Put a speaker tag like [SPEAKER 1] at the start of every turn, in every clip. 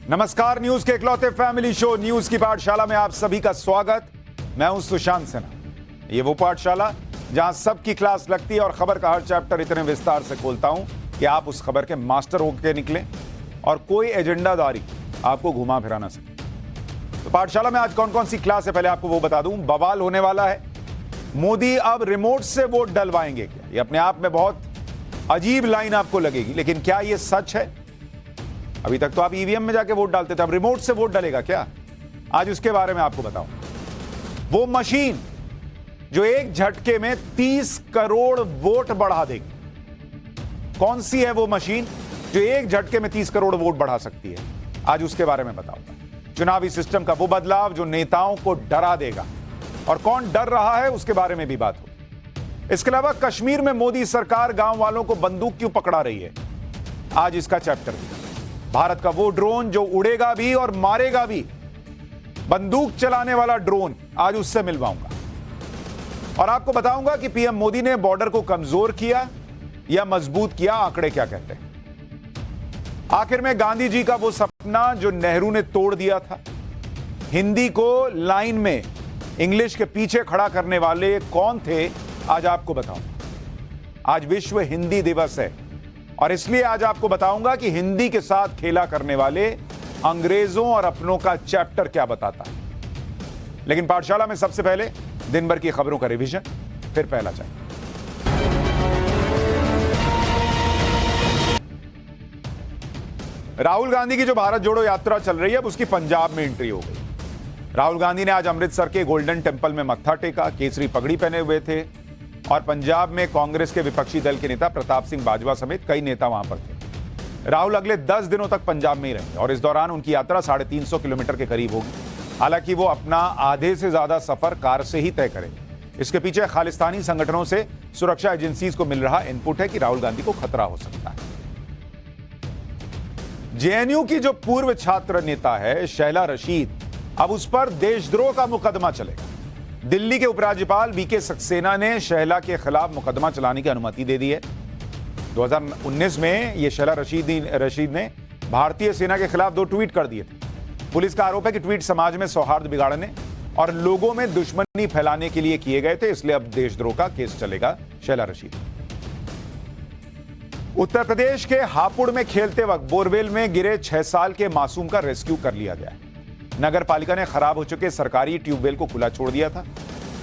[SPEAKER 1] नमस्कार, न्यूज के इकलौते फैमिली शो न्यूज की पाठशाला में आप सभी का स्वागत। मैं हूं सुशांत सिन्हा। ये वो पाठशाला जहां सबकी क्लास लगती है और खबर का हर चैप्टर इतने विस्तार से खोलता हूं कि आप उस खबर के मास्टर होकर निकलें और कोई एजेंडादारी आपको घुमा फिरा ना सके। तो पाठशाला में आज कौन कौन सी क्लास है पहले आपको वो बता दूं। बवाल होने वाला है, मोदी अब रिमोट से वोट डलवाएंगे क्या? ये अपने आप में बहुत अजीब लाइन आपको लगेगी, लेकिन क्या ये सच है? अभी तक तो आप ईवीएम में जाके वोट डालते थे, अब रिमोट से वोट डलेगा क्या? आज उसके बारे में आपको बताऊं। वो मशीन जो एक झटके में 30 करोड़ वोट बढ़ा देगी, कौन सी है वो मशीन जो एक झटके में 30 करोड़ वोट बढ़ा सकती है? आज उसके बारे में बताऊंगा। चुनावी सिस्टम का वो बदलाव जो नेताओं को डरा देगा, और कौन डर रहा है उसके बारे में भी बात होगी। इसके अलावा कश्मीर में मोदी सरकार गांव वालों को बंदूक क्यों पकड़ा रही है, आज इसका चैप्टर भी। भारत का वो ड्रोन जो उड़ेगा भी और मारेगा भी, बंदूक चलाने वाला ड्रोन, आज उससे मिलवाऊंगा। और आपको बताऊंगा कि पीएम मोदी ने बॉर्डर को कमजोर किया या मजबूत किया, आंकड़े क्या कहते हैं। आखिर में गांधी जी का वो सपना जो नेहरू ने तोड़ दिया था, हिंदी को लाइन में इंग्लिश के पीछे खड़ा करने वाले कौन थे, आज आपको बताऊंगा। आज विश्व हिंदी दिवस है और इसलिए आज आपको बताऊंगा कि हिंदी के साथ खेला करने वाले अंग्रेजों और अपनों का चैप्टर क्या बताता है। लेकिन पाठशाला में सबसे पहले दिन भर की खबरों का रिवीजन, फिर पहला चैप्टर। राहुल गांधी की जो भारत जोड़ो यात्रा चल रही है, अब उसकी पंजाब में एंट्री हो गई। राहुल गांधी ने आज अमृतसर के गोल्डन टेंपल में मत्था टेका, केसरी पगड़ी पहने हुए थे और पंजाब में कांग्रेस के विपक्षी दल के नेता प्रताप सिंह बाजवा समेत कई नेता वहां पर थे। राहुल अगले 10 दिनों तक पंजाब में ही रहेंगे और इस दौरान उनकी यात्रा 350 किलोमीटर के करीब होगी। हालांकि वो अपना आधे से ज्यादा सफर कार से ही तय करेंगे। इसके पीछे खालिस्तानी संगठनों से सुरक्षा एजेंसीज को मिल रहा इनपुट है कि राहुल गांधी को खतरा हो सकता है। जेएनयू की जो पूर्व छात्र नेता है शैला रशीद, अब उस पर देशद्रोह का मुकदमा चलेगा। दिल्ली के उपराज्यपाल वीके सक्सेना ने शैला के खिलाफ मुकदमा चलाने की अनुमति दे दी है। 2019 में यह शैला रशीद ने भारतीय सेना के खिलाफ 2 ट्वीट कर दिए थे। पुलिस का आरोप है कि ट्वीट समाज में सौहार्द बिगाड़ने और लोगों में दुश्मनी फैलाने के लिए किए गए थे, इसलिए अब देशद्रोह का केस चलेगा शैला रशीद। उत्तर प्रदेश के हापुड़ में खेलते वक्त बोरवेल में गिरे 6 साल के मासूम का रेस्क्यू कर लिया गया है। नगर पालिका ने खराब हो चुके सरकारी ट्यूबवेल को खुला छोड़ दिया था।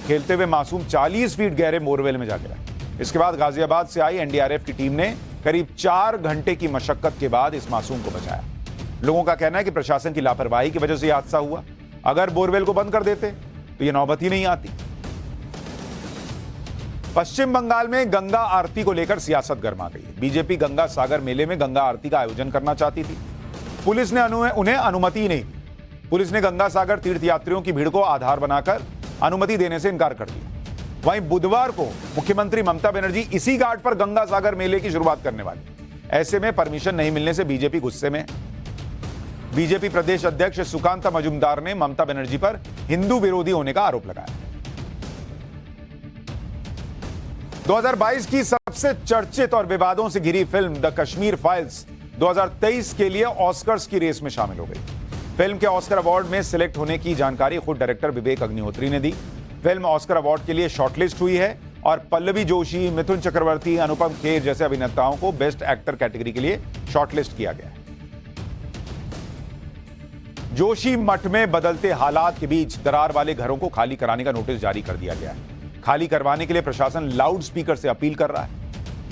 [SPEAKER 1] खेलते हुए मासूम 40 फीट गहरे बोरवेल में जा गिरा। इसके बाद गाजियाबाद से आई एनडीआरएफ की टीम ने करीब 4 घंटे की मशक्कत के बाद इस मासूम को बचाया। लोगों का कहना है कि प्रशासन की लापरवाही की वजह से यह हादसा हुआ। अगर बोरवेल को बंद कर देते तो यह नौबत ही नहीं आती। पश्चिम बंगाल में गंगा आरती को लेकर सियासत गर्मा गई। बीजेपी गंगा सागर मेले में गंगा आरती का आयोजन करना चाहती थी। पुलिस ने उन्हें अनुमति नहीं दी। पुलिस ने गंगा सागर तीर्थयात्रियों की भीड़ को आधार बनाकर अनुमति देने से इनकार कर दिया। वहीं बुधवार को मुख्यमंत्री ममता बनर्जी इसी घाट पर गंगा सागर मेले की शुरुआत करने वाली। ऐसे में परमिशन नहीं मिलने से बीजेपी गुस्से में है। बीजेपी प्रदेश अध्यक्ष सुकांता मजुमदार ने ममता बनर्जी पर हिंदू विरोधी होने का आरोप लगाया। 2022 की सबसे चर्चित और विवादों से घिरी फिल्म द कश्मीर फाइल्स 2023 के लिए ऑस्कर्स की रेस में शामिल हो गई। फिल्म के ऑस्कर अवार्ड में सिलेक्ट होने की जानकारी खुद डायरेक्टर विवेक अग्निहोत्री ने दी। फिल्म ऑस्कर अवार्ड के लिए शॉर्टलिस्ट हुई है और पल्लवी जोशी, मिथुन चक्रवर्ती, अनुपम खेर जैसे अभिनेताओं को बेस्ट एक्टर कैटेगरी के लिए शॉर्टलिस्ट किया गया है। जोशी मठ में बदलते हालात के बीच दरार वाले घरों को खाली कराने का नोटिस जारी कर दिया गया है। खाली करवाने के लिए प्रशासन लाउड स्पीकर से अपील कर रहा है।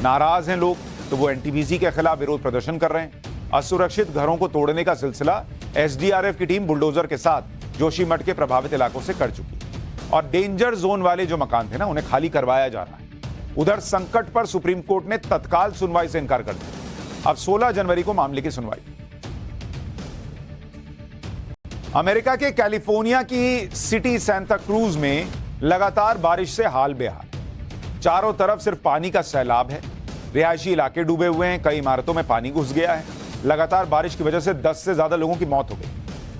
[SPEAKER 1] नाराज हैं लोग तो वो एनटीपीसी के खिलाफ विरोध प्रदर्शन कर रहे हैं। असुरक्षित घरों को तोड़ने का सिलसिला एसडीआरएफ की टीम बुलडोजर के साथ जोशीमठ के प्रभावित इलाकों से कर चुकी है और डेंजर जोन वाले जो मकान थे ना, उन्हें खाली करवाया जा रहा है। उधर संकट पर सुप्रीम कोर्ट ने तत्काल सुनवाई से इनकार कर दिया। अब 16 जनवरी को मामले की सुनवाई। अमेरिका के कैलिफोर्निया की सिटी सैंता क्रूज में लगातार बारिश से हाल बेहाल। चारों तरफ सिर्फ पानी का सैलाब है। रिहायशी इलाके डूबे हुए हैं, कई इमारतों में पानी घुस गया है। लगातार बारिश की वजह से 10 से ज्यादा लोगों की मौत हो गई।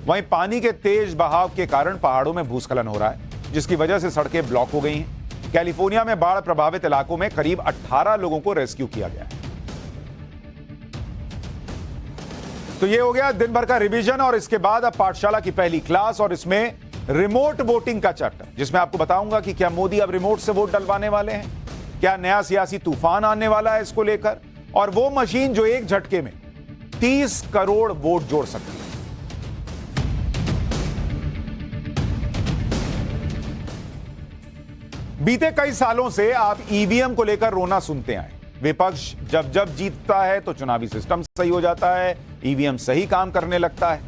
[SPEAKER 1] वहीं पानी के तेज बहाव के कारण पहाड़ों में भूस्खलन हो रहा है, जिसकी वजह से सड़कें ब्लॉक हो गई हैं। कैलिफोर्निया में बाढ़ प्रभावित इलाकों में करीब 18 लोगों को रेस्क्यू किया गया है। तो ये हो गया दिन भर का रिवीजन और इसके बाद अब पाठशाला की पहली क्लास और इसमें रिमोट वोटिंग का चैप्टर, जिसमें आपको बताऊंगा कि क्या मोदी अब रिमोट से वोट डलवाने वाले हैं, क्या नया सियासी तूफान आने वाला है इसको लेकर, और वो मशीन जो एक झटके में 30 करोड़ वोट जोड़ सकती है। बीते कई सालों से आप ईवीएम को लेकर रोना सुनते आए। विपक्ष जब जब जीतता है तो चुनावी सिस्टम सही हो जाता है, ईवीएम सही काम करने लगता है,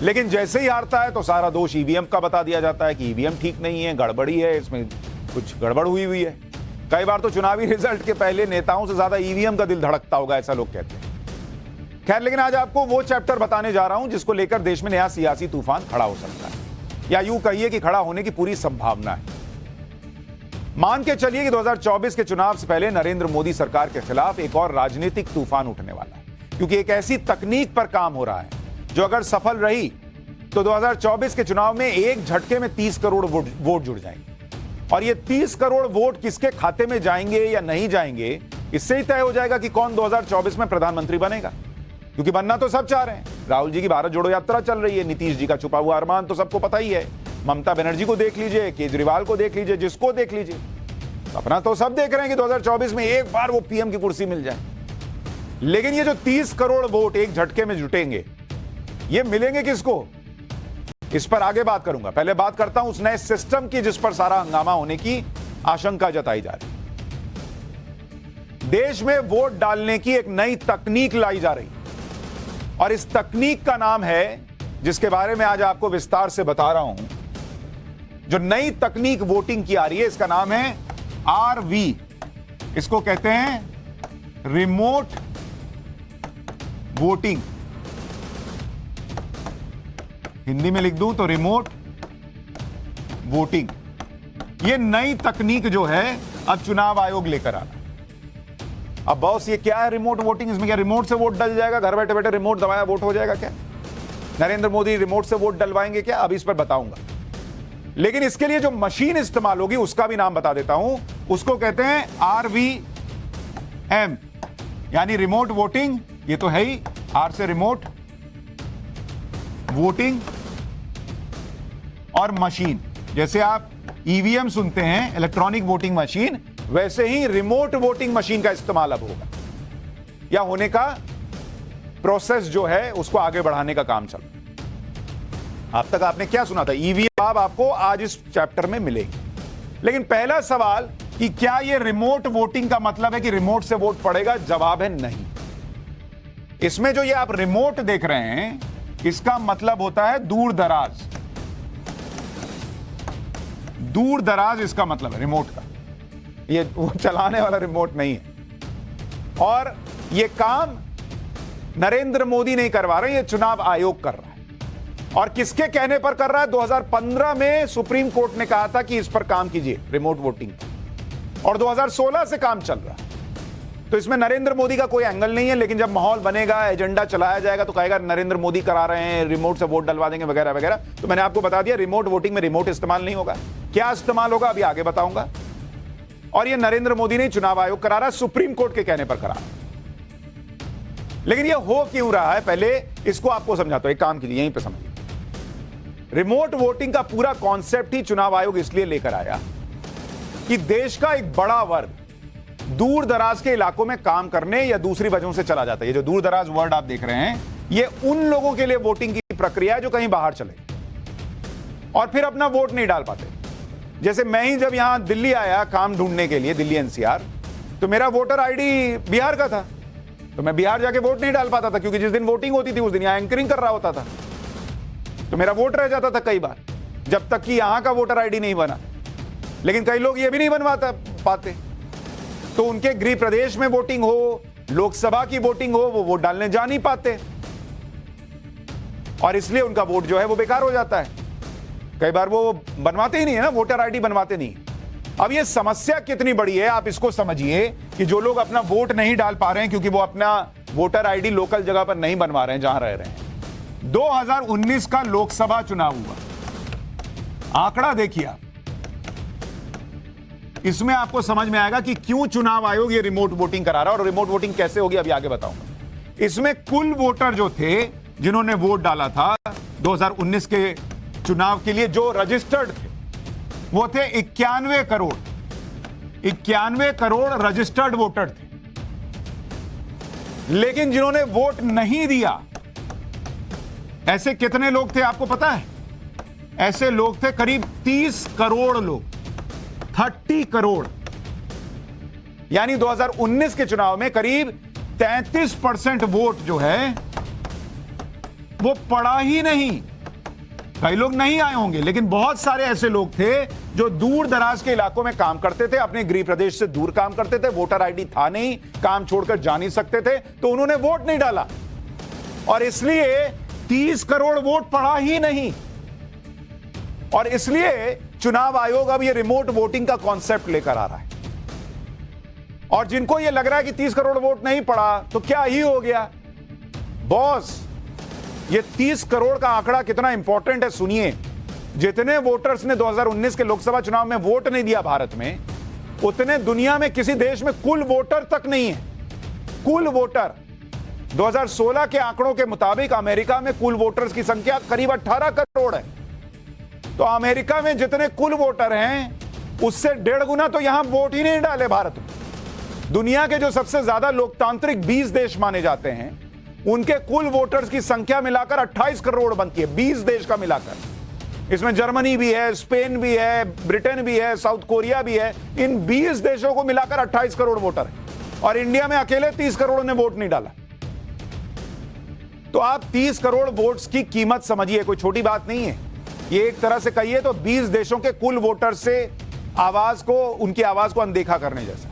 [SPEAKER 1] लेकिन जैसे ही हारता है तो सारा दोष ईवीएम का बता दिया जाता है कि ईवीएम ठीक नहीं है, गड़बड़ी है, इसमें कुछ गड़बड़ हुई है। कई बार तो चुनावी रिजल्ट के पहले नेताओं से ज्यादा ईवीएम का दिल धड़कता होगा, ऐसा लोग कहते हैं। खैर, लेकिन आज आपको वो चैप्टर बताने जा रहा हूं जिसको लेकर देश में नया सियासी तूफान खड़ा हो सकता है, या यूं कहिए कि खड़ा होने की पूरी संभावना है। मान के चलिए कि 2024 के चुनाव से पहले नरेंद्र मोदी सरकार के खिलाफ एक और राजनीतिक तूफान उठने वाला है, क्योंकि एक ऐसी तकनीक पर काम हो रहा है जो अगर सफल रही तो 2024 के चुनाव में एक झटके में 30 करोड़ वोट जुड़ जाएंगे। और ये 30 करोड़ वोट किसके खाते में जाएंगे या नहीं जाएंगे, इससे ही तय हो जाएगा कि कौन 2024 में प्रधानमंत्री बनेगा, क्योंकि बनना तो सब चाह रहे हैं। राहुल जी की भारत जोड़ो यात्रा चल रही है, नीतीश जी का छुपा हुआ अरमान तो सबको पता ही है, ममता बनर्जी को देख लीजिए, केजरीवाल को देख लीजिए, जिसको देख लीजिए, अपना तो सब देख रहे हैं कि 2024 में एक बार वो पीएम की कुर्सी मिल जाए। लेकिन ये जो 30 करोड़ वोट एक झटके में जुटेंगे, ये मिलेंगे किसको, इस पर आगे बात करूंगा। पहले बात करता हूं उस नए सिस्टम की जिस पर सारा हंगामा होने की आशंका जताई जा रही है। देश में वोट डालने की एक नई तकनीक लाई जा रही है और इस तकनीक का नाम है, जिसके बारे में आज आपको विस्तार से बता रहा हूं, जो नई तकनीक वोटिंग की आ रही है, इसका नाम है आरवी। इसको कहते हैं रिमोट वोटिंग। हिंदी में लिख दूं तो रिमोट वोटिंग। ये नई तकनीक जो है अब चुनाव आयोग लेकर आ रहा है। अब बॉस, ये क्या है रिमोट वोटिंग? इसमें क्या रिमोट से वोट डल जाएगा? घर बैठे बैठे रिमोट दबाया वोट हो जाएगा क्या? नरेंद्र मोदी रिमोट से वोट डलवाएंगे क्या? अब इस पर बताऊंगा। लेकिन इसके लिए जो मशीन इस्तेमाल होगी उसका भी नाम बता देता हूं। उसको कहते हैं RVM, यानी रिमोट वोटिंग। ये तो है ही, आर से रिमोट, वोटिंग और मशीन। जैसे आप ईवीएम सुनते हैं, इलेक्ट्रॉनिक वोटिंग मशीन, वैसे ही रिमोट वोटिंग मशीन का इस्तेमाल अब होगा, या होने का प्रोसेस जो है उसको आगे बढ़ाने का काम चल रहा है। अब तक आपने क्या सुना था? ईवीएम आपको आज इस चैप्टर में मिलेगी। लेकिन पहला सवाल कि क्या यह रिमोट वोटिंग का मतलब है कि रिमोट से वोट पड़ेगा? जवाब है नहीं। इसमें जो ये आप रिमोट देख रहे हैं, इसका मतलब होता है दूर दराज। दूर दराज इसका मतलब है रिमोट का। ये वो चलाने वाला रिमोट नहीं है। और ये काम नरेंद्र मोदी नहीं करवा रहे, ये चुनाव आयोग कर रहा है। और किसके कहने पर कर रहा है? 2015 में सुप्रीम कोर्ट ने कहा था कि इस पर काम कीजिए, रिमोट वोटिंग, और 2016 से काम चल रहा है। तो इसमें नरेंद्र मोदी का कोई एंगल नहीं है। लेकिन जब माहौल बनेगा, एजेंडा चलाया जाएगा, तो कहेगा नरेंद्र मोदी करा रहे हैं, रिमोट से वोट डलवा देंगे वगैरह वगैरह। तो मैंने आपको बता दिया, रिमोट वोटिंग में रिमोट इस्तेमाल नहीं होगा। क्या इस्तेमाल होगा अभी आगे बताऊंगा। और यह नरेंद्र मोदी ने चुनाव आयोग करा रहा है, सुप्रीम कोर्ट के कहने पर करा रहा है। लेकिन यह हो क्यों रहा है, पहले इसको आपको समझाता हूं। एक काम कीजिए, यहीं पर समझिए। रिमोट वोटिंग का पूरा कॉन्सेप्ट ही चुनाव आयोग इसलिए लेकर आया कि देश का एक बड़ा वर्ग दूर दराज के इलाकों में काम करने या दूसरी वजहों से चला जाता है। ये जो दूर दराज वर्ड आप देख रहे हैं, ये उन लोगों के लिए वोटिंग की प्रक्रिया है जो कहीं बाहर चले और फिर अपना वोट नहीं डाल पाते। जैसे मैं ही जब यहां दिल्ली आया काम ढूंढने के लिए, दिल्ली NCR, तो मेरा वोटर ID बिहार का था, तो मैं बिहार जाके वोट नहीं डाल पाता था, क्योंकि जिस दिन वोटिंग होती थी उस दिन यहां एंकरिंग कर रहा होता था, तो मेरा वोट रह जाता था कई बार, जब तक कि यहां का वोटर ID नहीं बना। लेकिन कई लोग ये भी नहीं बनवाता पाते, तो उनके गृह प्रदेश में वोटिंग हो, लोकसभा की वोटिंग हो, वो वोट डालने जा नहीं पाते और इसलिए उनका वोट जो है वो बेकार हो जाता है। कई बार वो बनवाते ही नहीं है ना, वोटर ID बनवाते नहीं। अब ये समस्या कितनी बड़ी है आप इसको समझिए कि जो लोग अपना वोट नहीं डाल पा रहे हैं क्योंकि वो अपना वोटर ID लोकल जगह पर नहीं बनवा रहे हैं जहां रह रहे हैं। 2019 का लोकसभा चुनाव हुआ, आंकड़ा देखिए आप, इसमें आपको समझ में आएगा कि क्यों चुनाव आयोग ये रिमोट वोटिंग करा रहा है और रिमोट वोटिंग कैसे होगी अभी आगे बताऊंगा। इसमें कुल वोटर जो थे जिन्होंने वोट डाला था 2019 के चुनाव के लिए, जो रजिस्टर्ड थे वो थे 91 करोड़ रजिस्टर्ड वोटर थे। लेकिन जिन्होंने वोट नहीं दिया, ऐसे कितने लोग थे आपको पता है? ऐसे लोग थे करीब 30 करोड़ लोग, 30 करोड़। यानी 2019 के चुनाव में करीब 33% वोट जो है वो पड़ा ही नहीं। कई लोग नहीं आए होंगे, लेकिन बहुत सारे ऐसे लोग थे जो दूर दराज के इलाकों में काम करते थे, अपने गृह प्रदेश से दूर काम करते थे, वोटर आईडी था नहीं, काम छोड़कर जा नहीं सकते थे, तो उन्होंने वोट नहीं डाला और इसलिए 30 करोड़ वोट पड़ा ही नहीं। और इसलिए चुनाव आयोग अब ये रिमोट वोटिंग का कॉन्सेप्ट लेकर आ रहा है। और जिनको ये लग रहा है कि 30 करोड़ वोट नहीं पड़ा तो क्या ही हो गया, बॉस, ये 30 करोड़ का आंकड़ा कितना इंपॉर्टेंट है सुनिए। जितने वोटर्स ने 2019 के लोकसभा चुनाव में वोट नहीं दिया भारत में, उतने दुनिया में किसी देश में कुल वोटर तक नहीं है। कुल वोटर 2016 के आंकड़ों के मुताबिक अमेरिका में कुल वोटर्स की संख्या करीब 18 करोड़ है। तो अमेरिका में जितने कुल वोटर हैं उससे 1.5 गुना तो यहां वोट ही नहीं डाले भारत में। दुनिया के जो सबसे ज्यादा लोकतांत्रिक 20 देश माने जाते हैं, उनके कुल वोटर्स की संख्या मिलाकर 28 करोड़ बनती है, 20 देश का मिलाकर। इसमें जर्मनी भी है, स्पेन भी है, ब्रिटेन भी है, साउथ कोरिया भी है। इन 20 देशों को मिलाकर 28 करोड़ वोटर है और इंडिया में अकेले 30 करोड़ ने वोट नहीं डाला। तो आप 30 करोड़ वोट्स की कीमत समझिए, कोई छोटी बात नहीं है। ये एक तरह से कहिए तो 20 देशों के कुल वोटर से उनकी आवाज को अनदेखा करने जैसा।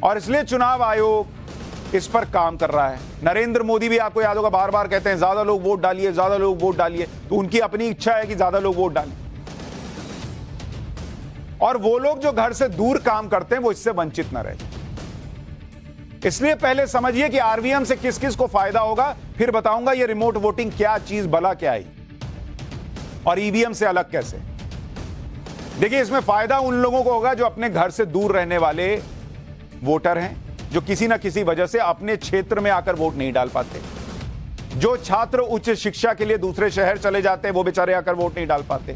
[SPEAKER 1] और इसलिए चुनाव आयोग इस पर काम कर रहा है। नरेंद्र मोदी भी आपको याद होगा बार बार कहते हैं ज्यादा लोग वोट डालिए, ज्यादा लोग वोट डालिए। तो उनकी अपनी इच्छा है कि ज्यादा लोग वोट डालें और वो लोग जो घर से दूर काम करते हैं वो इससे वंचित न रहे। इसलिए पहले समझिए कि आरवीएम से किस किस को फायदा होगा, फिर बताऊंगा ये रिमोट वोटिंग क्या चीज, भला क्या है और ईवीएम से अलग कैसे। देखिए, इसमें फायदा उन लोगों को होगा जो अपने घर से दूर रहने वाले वोटर हैं, जो किसी ना किसी वजह से अपने क्षेत्र में आकर वोट नहीं डाल पाते। जो छात्र उच्च शिक्षा के लिए दूसरे शहर चले जाते हैं वो बेचारे आकर वोट नहीं डाल पाते।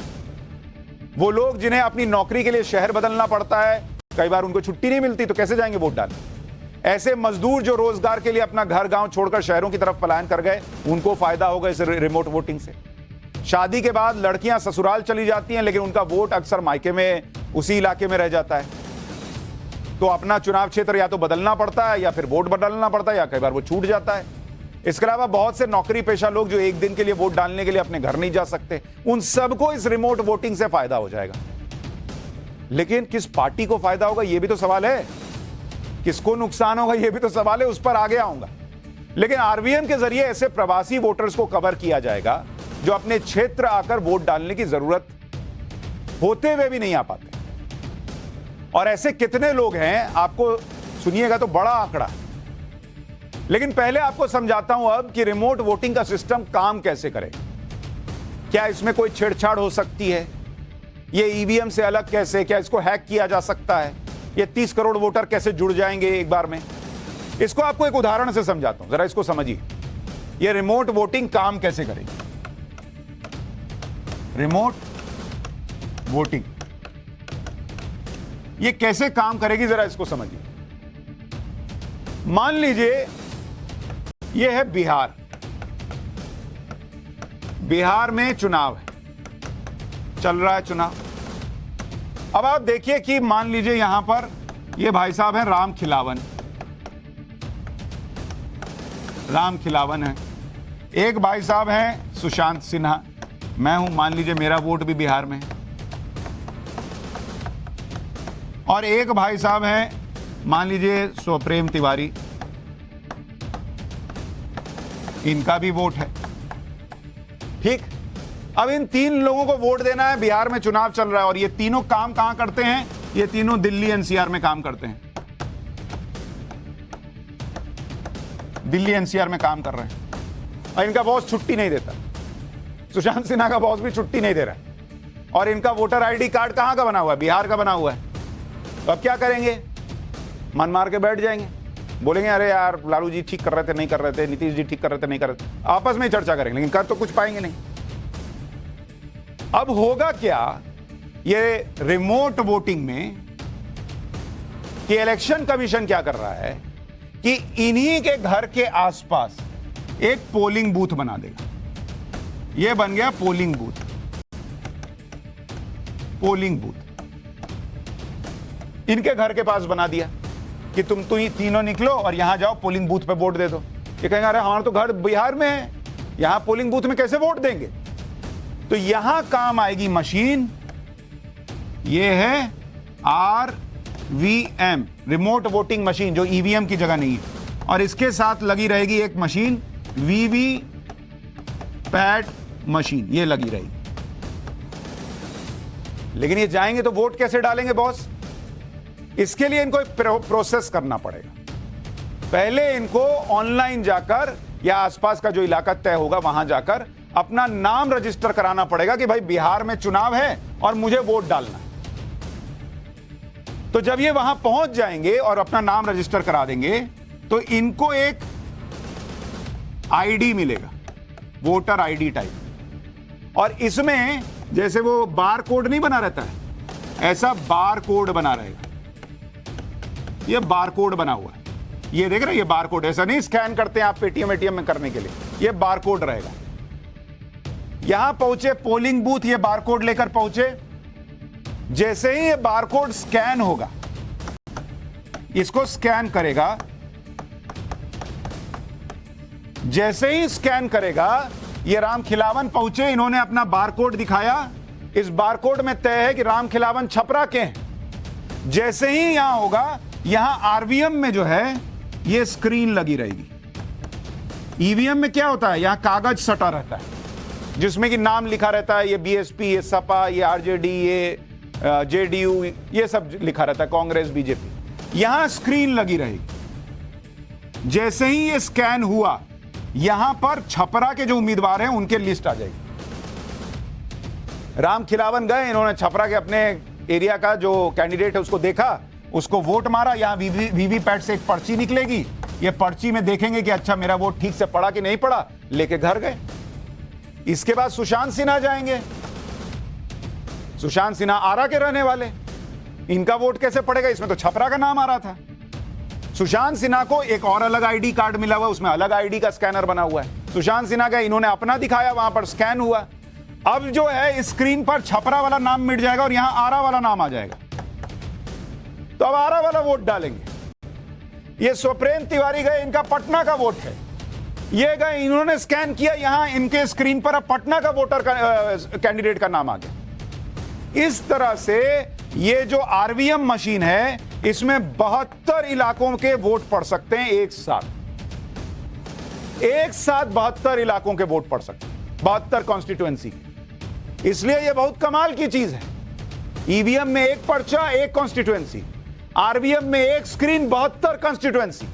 [SPEAKER 1] वो लोग जिन्हें अपनी नौकरी के लिए शहर बदलना पड़ता है, कई बार उनको छुट्टी नहीं मिलती, तो कैसे जाएंगे वोट डालने। ऐसे मजदूर जो रोजगार के लिए अपना घर गांव छोड़कर शहरों की तरफ पलायन कर गए, उनको फायदा होगा इस रिमोट वोटिंग से। शादी के बाद लड़कियां ससुराल चली जाती हैं, लेकिन उनका वोट अक्सर मायके में उसी इलाके में रह जाता है, तो अपना चुनाव क्षेत्र या तो बदलना पड़ता है या फिर वोट बदलना पड़ता है, या कई बार वो छूट जाता है। इसके अलावा बहुत से नौकरी पेशा लोग जो एक दिन के लिए वोट डालने के लिए अपने घर नहीं जा सकते, उन सबको इस रिमोट वोटिंग से फायदा हो जाएगा। लेकिन किस पार्टी को फायदा होगा ये भी तो सवाल है, किसको नुकसान होगा ये भी तो सवाल है, उस पर आगे आऊंगा। लेकिन आरवीएम के जरिए ऐसे प्रवासी वोटर्स को कवर किया जाएगा जो अपने क्षेत्र आकर वोट डालने की जरूरत होते हुए भी नहीं आ पाते। और ऐसे कितने लोग हैं आपको सुनिएगा तो बड़ा आंकड़ा। लेकिन पहले आपको समझाता हूं अब कि रिमोट वोटिंग का सिस्टम काम कैसे करे। क्या इसमें कोई छेड़छाड़ हो सकती है, ये ईवीएम से अलग कैसे, क्या इसको हैक किया जा सकता है, ये 30 करोड़ वोटर कैसे जुड़ जाएंगे एक बार में। इसको आपको एक उदाहरण से समझाता हूं, जरा इसको समझिए। ये रिमोट वोटिंग काम कैसे करेगी। रिमोट वोटिंग ये कैसे काम करेगी, जरा इसको समझिए। मान लीजिए ये है बिहार, बिहार में चुनाव है, चल रहा है चुनाव। अब आप देखिए कि मान लीजिए यहां पर ये भाई साहब हैं राम खिलावन, राम खिलावन है। एक भाई साहब हैं सुशांत सिन्हा, मैं हूं, मान लीजिए मेरा वोट भी बिहार में है। और एक भाई साहब हैं मान लीजिए स्वप्रेम तिवारी, इनका भी वोट है। ठीक, अब इन 3 लोगों को वोट देना है, बिहार में चुनाव चल रहा है। और ये तीनों काम कहां करते हैं, ये तीनों दिल्ली एनसीआर में काम करते हैं, दिल्ली एनसीआर में काम कर रहे हैं। और इनका बॉस छुट्टी नहीं देता, सुशांत सिन्हा का बॉस भी छुट्टी नहीं दे रहा है। और इनका वोटर आईडी कार्ड कहां का बना हुआ है, बिहार का बना हुआ है। तो अब क्या करेंगे, मन मार के बैठ जाएंगे। बोलेंगे अरे यार लालू जी ठीक कर रहे थे नहीं कर रहे थे, नीतीश जी ठीक कर रहे थे नहीं कर रहे थे, आपस में चर्चा करेंगे लेकिन कर तो कुछ पाएंगे नहीं। अब होगा क्या ये रिमोट वोटिंग में कि इलेक्शन कमीशन क्या कर रहा है कि इन्हीं के घर के आसपास एक पोलिंग बूथ बना देगा। यह बन गया पोलिंग बूथ। पोलिंग बूथ इनके घर के पास बना दिया कि तुम तो ये तीनों निकलो और यहां जाओ पोलिंग बूथ पे वोट दे दो। ये कहेंगे अरे हमारा तो घर बिहार में है, यहां पोलिंग बूथ में कैसे वोट देंगे? तो यहां काम आएगी मशीन, ये है RVM, रिमोट वोटिंग मशीन, जो EVM की जगह नहीं है। और इसके साथ लगी रहेगी एक मशीन VVPAT मशीन, ये लगी रहेगी। लेकिन ये जाएंगे तो वोट कैसे डालेंगे बॉस? इसके लिए इनको एक प्रोसेस करना पड़ेगा। पहले इनको ऑनलाइन जाकर या आसपास का जो इलाका तय होगा वहां जाकर अपना नाम रजिस्टर कराना पड़ेगा कि भाई बिहार में चुनाव है और मुझे वोट डालना है। तो जब ये वहां पहुंच जाएंगे और अपना नाम रजिस्टर करा देंगे तो इनको एक आईडी मिलेगा, वोटर आईडी टाइप, और इसमें जैसे वो बार कोड नहीं बना रहता है, ऐसा बार कोड बना रहेगा। ये बार कोड बना हुआ है, ये देख रहे हैं, ये बार कोड ऐसा नहीं स्कैन करते हैं आप पेटीएम एटीएम में करने के लिए, ये बार कोड रहेगा। यहां पहुंचे पोलिंग बूथ, ये बार कोड लेकर पहुंचे। जैसे ही ये बार कोड स्कैन होगा, इसको स्कैन करेगा, जैसे ही स्कैन करेगा, ये राम खिलावन पहुंचे, इन्होंने अपना बार कोड दिखाया, इस बार कोड में तय है कि राम खिलावन छपरा के हैं। जैसे ही यहां होगा, यहां RVM में जो है ये स्क्रीन लगी रहेगी। EVM में क्या होता है, यहां कागज सटा रहता है जिसमें कि नाम लिखा रहता है, ये BSP, ये सपा, ये RJD, ये JDU, ये सब लिखा रहता है, कांग्रेस, बीजेपी। यहां स्क्रीन लगी रहेगी। जैसे ही ये स्कैन हुआ, यहां पर छपरा के जो उम्मीदवार हैं उनके लिस्ट आ जाएगी। राम खिलावन गए, इन्होंने छपरा के अपने एरिया का जो कैंडिडेट है उसको देखा, उसको वोट मारा। यहां VVPAT से एक पर्ची निकलेगी, ये पर्ची में देखेंगे कि अच्छा मेरा वोट ठीक से पड़ा कि नहीं पड़ा, लेके घर गए। इसके बाद सुशांत सिन्हा जाएंगे। सुशांत सिन्हा आरा के रहने वाले, इनका वोट कैसे पड़ेगा? इसमें तो छपरा का नाम आ रहा था। सुशांत सिन्हा को एक और अलग आईडी कार्ड मिला हुआ, उसमें अलग आईडी का स्कैनर बना हुआ है। सुशांत सिन्हा का इन्होंने अपना दिखाया, वहां पर स्कैन हुआ। अब जो है स्क्रीन पर छपरा वाला नाम मिट जाएगा और यहां आरा वाला नाम आ जाएगा। तो अब आरा वाला वोट डालेंगे। ये स्वप्रेम तिवारी गए, इनका पटना का वोट है, ये गए, इन्होंने स्कैन किया, यहां इनके स्क्रीन पर अब पटना का वोटर का कैंडिडेट का नाम आ गया। इस तरह से ये जो RVM मशीन है, इसमें 72 इलाकों के वोट पड़ सकते हैं एक साथ। 72 इलाकों के वोट पड़ सकते हैं, 72 कॉन्स्टिट्यूएंसी के। इसलिए यह बहुत कमाल की चीज है। EVM में एक पर्चा, एक कॉन्स्टिट्यूएंसी, RVM में एक स्क्रीन, 72 कॉन्स्टिट्यूएंसी।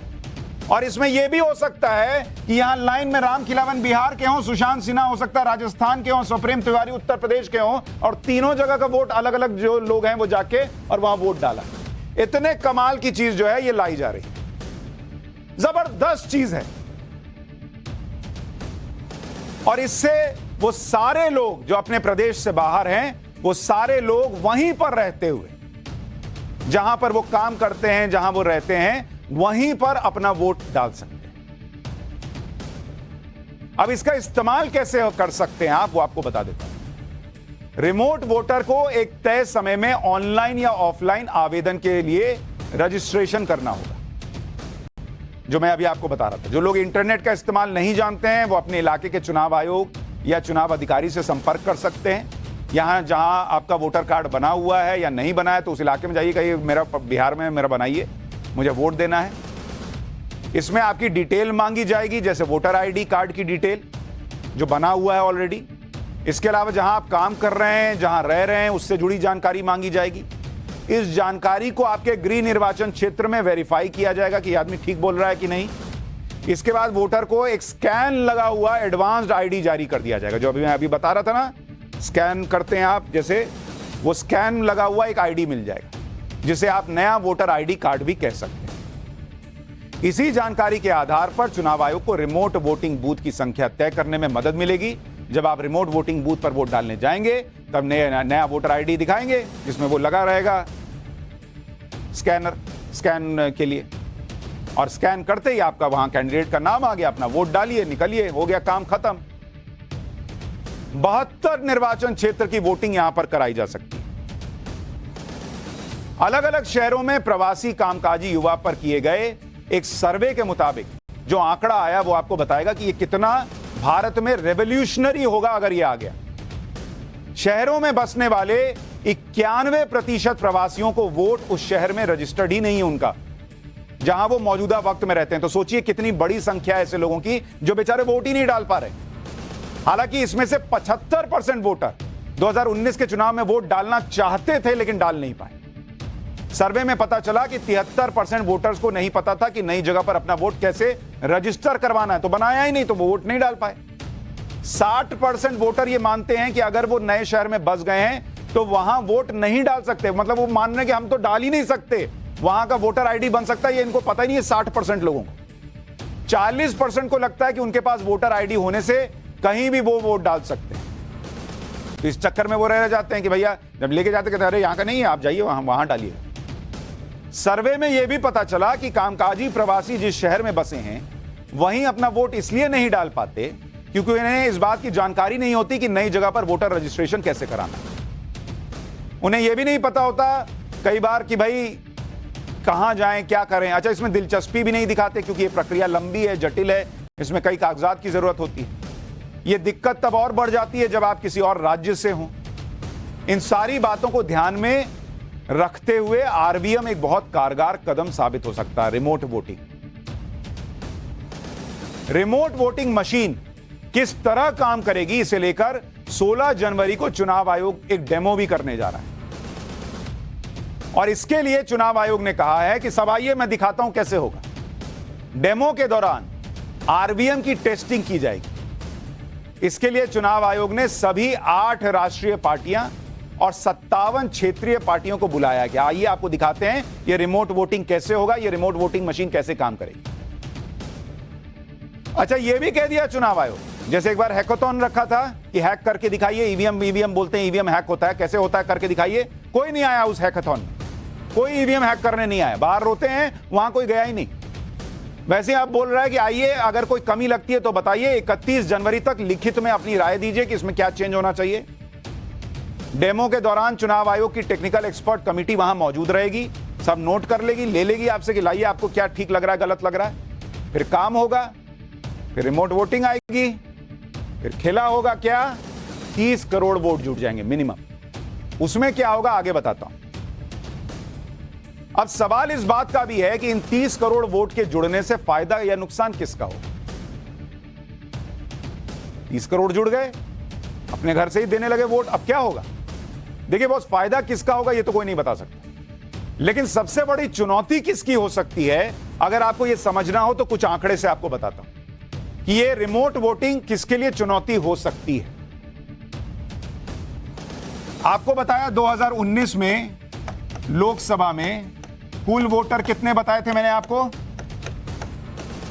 [SPEAKER 1] और इसमें यह भी हो सकता है कि यहां लाइन में राम खिलावन बिहार के हों, सुशांत सिन्हा हो सकता है राजस्थान के हों, स्वप्रेम तिवारी उत्तर प्रदेश के हों, और तीनों जगह का वोट अलग अलग जो लोग हैं वो जाके और वहां वोट डाला। इतने कमाल की चीज जो है ये लाई जा रही है, जबरदस्त चीज है। और इससे वो सारे लोग जो अपने प्रदेश से बाहर हैं, वो सारे लोग वहीं पर रहते हुए, जहां पर वो काम करते हैं, जहां वो रहते हैं, वहीं पर अपना वोट डाल सकते हैं। अब इसका इस्तेमाल कैसे कर सकते हैं आप, वो आपको बता देता हूं। रिमोट वोटर को एक तय समय में ऑनलाइन या ऑफलाइन आवेदन के लिए रजिस्ट्रेशन करना होगा, जो मैं अभी आपको बता रहा था। जो लोग इंटरनेट का इस्तेमाल नहीं जानते हैं, वो अपने इलाके के चुनाव आयोग या चुनाव अधिकारी से संपर्क कर सकते हैं। यहां जहां आपका वोटर कार्ड बना हुआ है या नहीं बना है, तो उस इलाके में जाइए, कहिए मेरा बिहार में मेरा बनाइए, मुझे वोट देना है। इसमें आपकी डिटेल मांगी जाएगी, जैसे वोटर आईडी कार्ड की डिटेल जो बना हुआ है ऑलरेडी। इसके अलावा जहां आप काम कर रहे हैं, जहां रह रहे हैं, उससे जुड़ी जानकारी मांगी जाएगी। इस जानकारी को आपके गृह निर्वाचन क्षेत्र में वेरीफाई किया जाएगा कि आदमी ठीक बोल रहा है कि नहीं। इसके बाद वोटर को एक स्कैन लगा हुआ एडवांस्ड आईडी जारी कर दिया जाएगा, जो अभी मैं अभी बता रहा था ना, स्कैन करते हैं आप, जैसे वो स्कैन लगा हुआ एक आईडी मिल जाएगा, जिसे आप नया वोटर आईडी कार्ड भी कह सकते हैं। इसी जानकारी के आधार पर चुनाव आयोग को रिमोट वोटिंग बूथ की संख्या तय करने में मदद मिलेगी। जब आप रिमोट वोटिंग बूथ पर वोट डालने जाएंगे तब नया वोटर आईडी दिखाएंगे जिसमें वो लगा रहेगा स्कैन के लिए, और स्कैन करते ही आपका वहां कैंडिडेट का नाम आ गया, अपना वोट डालिए, निकलिए, हो गया काम खत्म। 72 निर्वाचन क्षेत्र की वोटिंग यहां पर कराई जा सकती है। अलग अलग शहरों में प्रवासी कामकाजी युवा पर किए गए एक सर्वे के मुताबिक जो आंकड़ा आया वो आपको बताएगा कि ये कितना भारत में रेवोल्यूशनरी होगा अगर ये आ गया। शहरों में बसने वाले 91% प्रवासियों को वोट उस शहर में रजिस्टर्ड ही नहीं है उनका, जहां वो मौजूदा वक्त में रहते हैं। तो सोचिए कितनी बड़ी संख्या है ऐसे लोगों की जो बेचारे वोट ही नहीं डाल पा रहे। हालांकि इसमें से 75% वोटर 2019 के चुनाव में वोट डालना चाहते थे लेकिन डाल नहीं पाए। सर्वे में पता चला कि 73% वोटर्स को नहीं पता था कि नई जगह पर अपना वोट कैसे रजिस्टर करवाना है, तो बनाया ही नहीं, तो वो वोट नहीं डाल पाए। 60% वोटर ये मानते हैं कि अगर वो नए शहर में बस गए हैं तो वहां वोट नहीं डाल सकते, मतलब वो मान रहे हैं कि हम तो डाल ही नहीं सकते, वहां का वोटर आईडी बन सकता है, ये इनको पता ही नहीं है 60% लोगों को। 40% को लगता है कि उनके पास वोटर आईडी होने से कहीं भी वो वोट डाल सकते हैं। तो इस चक्कर में वो रह जाते हैं कि भैया जब लेके जाते कहते अरे यहां का नहीं है, आप जाइए वहां डालिए। सर्वे में यह भी पता चला कि कामकाजी प्रवासी जिस शहर में बसे हैं वहीं अपना वोट इसलिए नहीं डाल पाते क्योंकि उन्हें इस बात की जानकारी नहीं होती कि नई जगह पर वोटर रजिस्ट्रेशन कैसे कराना। उन्हें यह भी नहीं पता होता कई बार कि भाई कहां जाएं, क्या करें। अच्छा, इसमें दिलचस्पी भी नहीं दिखाते क्योंकि यह प्रक्रिया लंबी है, जटिल है, इसमें कई कागजात की जरूरत होती है। यह दिक्कत तब और बढ़ जाती है जब आप किसी और राज्य से हों। इन सारी बातों को ध्यान में रखते हुए आरवीएम एक बहुत कारगर कदम साबित हो सकता है। रिमोट वोटिंग मशीन किस तरह काम करेगी, इसे लेकर 16 जनवरी को चुनाव आयोग एक डेमो भी करने जा रहा है। और इसके लिए चुनाव आयोग ने कहा है कि सब आइए मैं दिखाता हूं कैसे होगा। डेमो के दौरान आरवीएम की टेस्टिंग की जाएगी। इसके लिए चुनाव आयोग ने सभी 8 राष्ट्रीय पार्टियां और 57 क्षेत्रीय पार्टियों को बुलाया गया। आइए आपको दिखाते हैं यह रिमोट वोटिंग कैसे होगा, यह रिमोट वोटिंग मशीन कैसे काम करेगी। अच्छा, यह भी कह दिया चुनाव आयोग, जैसे एक बार हैकाथॉन रखा था कि हैक करके दिखाइए, ईवीएम बोलते हैं, ईवीएम हैक होता है, कैसे होता है करके दिखाइए। कोई नहीं आया उस हैकाथॉन में, कोई ईवीएम हैक करने नहीं आया। बाहर रोते हैं, वहां कोई गया ही नहीं। वैसे आप बोल रहा है कि आइए अगर कोई कमी लगती है तो बताइए। 31 जनवरी तक लिखित में अपनी राय दीजिए कि इसमें क्या चेंज होना चाहिए। डेमो के दौरान चुनाव आयोग की टेक्निकल एक्सपर्ट कमेटी वहां मौजूद रहेगी, सब नोट कर लेगी, ले लेगी आपसे कि लाइए आपको क्या ठीक लग रहा है, गलत लग रहा है। फिर काम होगा, फिर रिमोट वोटिंग आएगी, फिर खेला होगा क्या, 30 करोड़ वोट जुट जाएंगे मिनिमम। उसमें क्या होगा आगे बताता हूं। अब सवाल इस बात का भी है कि इन 30 करोड़ वोट के जुड़ने से फायदा या नुकसान किसका होगा। 30 करोड़ जुड़ गए, अपने घर से ही देने लगे वोट, अब क्या होगा। देखिए बॉस, फायदा किसका होगा ये तो कोई नहीं बता सकता, लेकिन सबसे बड़ी चुनौती किसकी हो सकती है अगर आपको यह समझना हो तो कुछ आंकड़े से आपको बताता हूं कि यह रिमोट वोटिंग किसके लिए चुनौती हो सकती है। आपको बताया 2019 में लोकसभा में कुल वोटर कितने बताए थे मैंने आपको,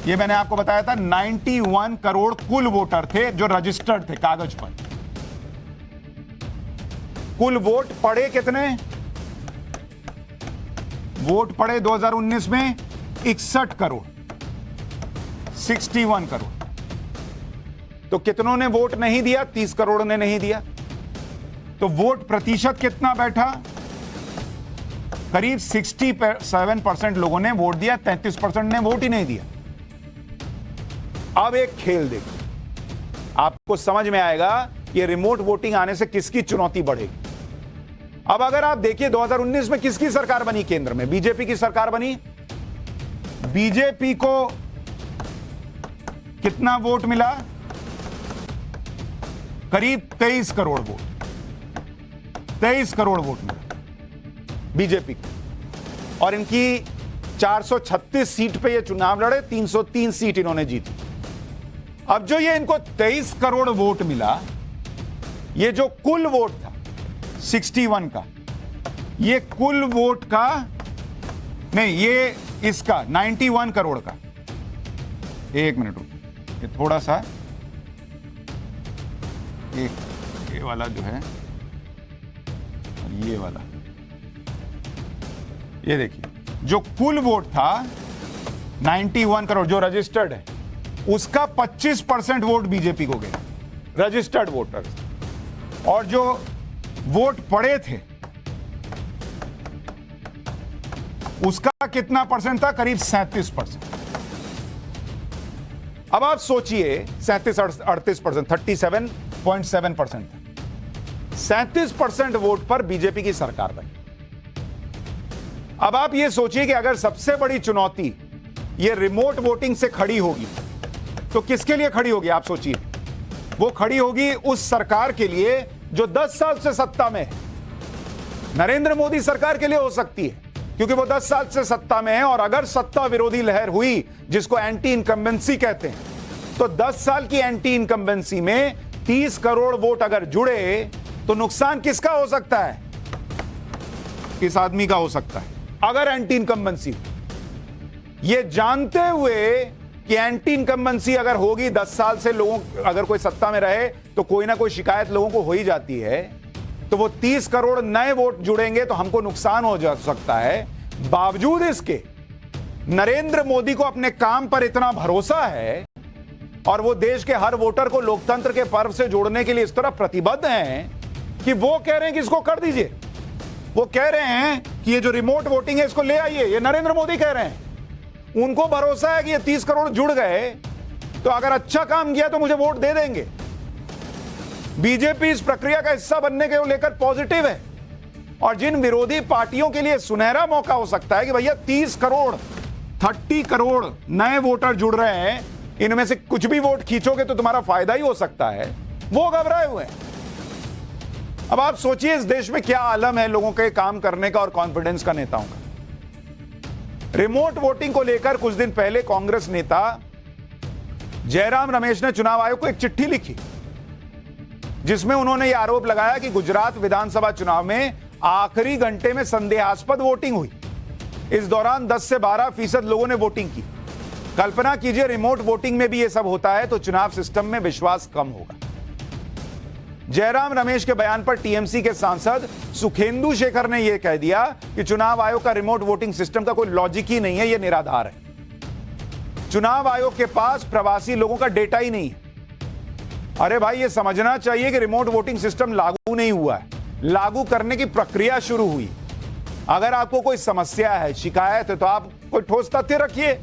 [SPEAKER 1] ये मैंने आपको बताया था 91 करोड़ कुल वोटर थे जो रजिस्टर्ड थे कागज पर। कुल वोट पड़े कितने, वोट पड़े 2019 में 61 करोड़, 61 करोड़। तो कितनों ने वोट नहीं दिया, 30 करोड़ ने नहीं दिया। तो वोट प्रतिशत कितना बैठा, करीब 67% लोगों ने वोट दिया, 33% ने वोट ही नहीं दिया। अब एक खेल देखिए, आपको समझ में आएगा ये रिमोट वोटिंग आने से किसकी चुनौती बढ़ेगी। अब अगर आप देखिए 2019 में किसकी सरकार बनी केंद्र में, बीजेपी की सरकार बनी। बीजेपी को कितना वोट मिला, करीब 23 करोड़ वोट, 23 करोड़ वोट मिला बीजेपी को। और इनकी 436 सीट पे ये चुनाव लड़े, 303 सीट इन्होंने जीती। अब जो ये इनको 23 करोड़ वोट मिला, ये जो कुल वोट था 61 का, ये कुल वोट का नहीं, ये इसका 91 करोड़ का, एक मिनट रुक, ये थोड़ा सा ये वाला जो है और ये वाला, ये देखिए जो कुल वोट था 91 करोड़ जो रजिस्टर्ड है, उसका 25% वोट बीजेपी को गया, रजिस्टर्ड वोटर्स। और जो वोट पड़े थे उसका कितना परसेंट था? करीब 37%। अब आप सोचिए 37-38%, 37.7% था। 37% वोट पर बीजेपी की सरकार बनी। अब आप ये सोचिए कि अगर सबसे बड़ी चुनौती ये रिमोट वोटिंग से खड़ी होगी तो किसके लिए खड़ी होगी? आप सोचिए, वो खड़ी होगी उस सरकार के लिए जो 10 साल से सत्ता में है। नरेंद्र मोदी सरकार के लिए हो सकती है क्योंकि वो 10 साल से सत्ता में है, और अगर सत्ता विरोधी लहर हुई जिसको एंटी इनकम्बेंसी कहते हैं, तो 10 साल की एंटी इनकम्बेंसी में 30 करोड़ वोट अगर जुड़े तो नुकसान किसका हो सकता है? किस आदमी का हो सकता है अगर एंटी इनकम्बेंसी। ये जानते हुए कि एंटी इनकम्बेंसी अगर होगी, 10 साल से लोगों अगर कोई सत्ता में रहे तो कोई ना कोई शिकायत लोगों को हो ही जाती है, तो वो 30 करोड़ नए वोट जुड़ेंगे तो हमको नुकसान हो जा सकता है। बावजूद इसके नरेंद्र मोदी को अपने काम पर इतना भरोसा है और वो देश के हर वोटर को लोकतंत्र के पर्व से जोड़ने के लिए इस तरह प्रतिबद्ध हैं कि वो कह रहे हैं कि इसको कर दीजिए। वो कह रहे हैं कि ये जो रिमोट वोटिंग है इसको ले आइए। ये नरेंद्र मोदी कह रहे हैं। उनको भरोसा है कि ये 30 करोड़ जुड़ गए तो अगर अच्छा काम किया तो मुझे वोट दे देंगे। बीजेपी इस प्रक्रिया का हिस्सा बनने के लेकर पॉजिटिव है, और जिन विरोधी पार्टियों के लिए सुनहरा मौका हो सकता है कि भैया 30 करोड़ नए वोटर जुड़ रहे हैं, इनमें से कुछ भी वोट खींचोगे तो तुम्हारा फायदा ही हो सकता है, वो घबराए हुए हैं। अब आप सोचिए इस देश में क्या आलम है लोगों के काम करने का और कॉन्फिडेंस का, नेताओं का। रिमोट वोटिंग को लेकर कुछ दिन पहले कांग्रेस नेता जयराम रमेश ने चुनाव आयोग को एक चिट्ठी लिखी जिसमें उन्होंने यह आरोप लगाया कि गुजरात विधानसभा चुनाव में आखिरी घंटे में संदेहास्पद वोटिंग हुई। इस दौरान 10 से 12% लोगों ने वोटिंग की। कल्पना कीजिए रिमोट वोटिंग में भी यह सब होता है तो चुनाव सिस्टम में विश्वास कम होगा। जयराम रमेश के बयान पर टीएमसी के सांसद सुखेंदु शेखर ने यह कह दिया कि चुनाव आयोग का रिमोट वोटिंग सिस्टम का कोई लॉजिक ही नहीं है, यह निराधार है। चुनाव आयोग के पास प्रवासी लोगों का डेटा ही नहीं है। अरे भाई, यह समझना चाहिए कि रिमोट वोटिंग सिस्टम लागू नहीं हुआ है, लागू करने की प्रक्रिया शुरू हुई। अगर आपको कोई समस्या है, शिकायत है, तो आप कोई ठोस तथ्य रखिए।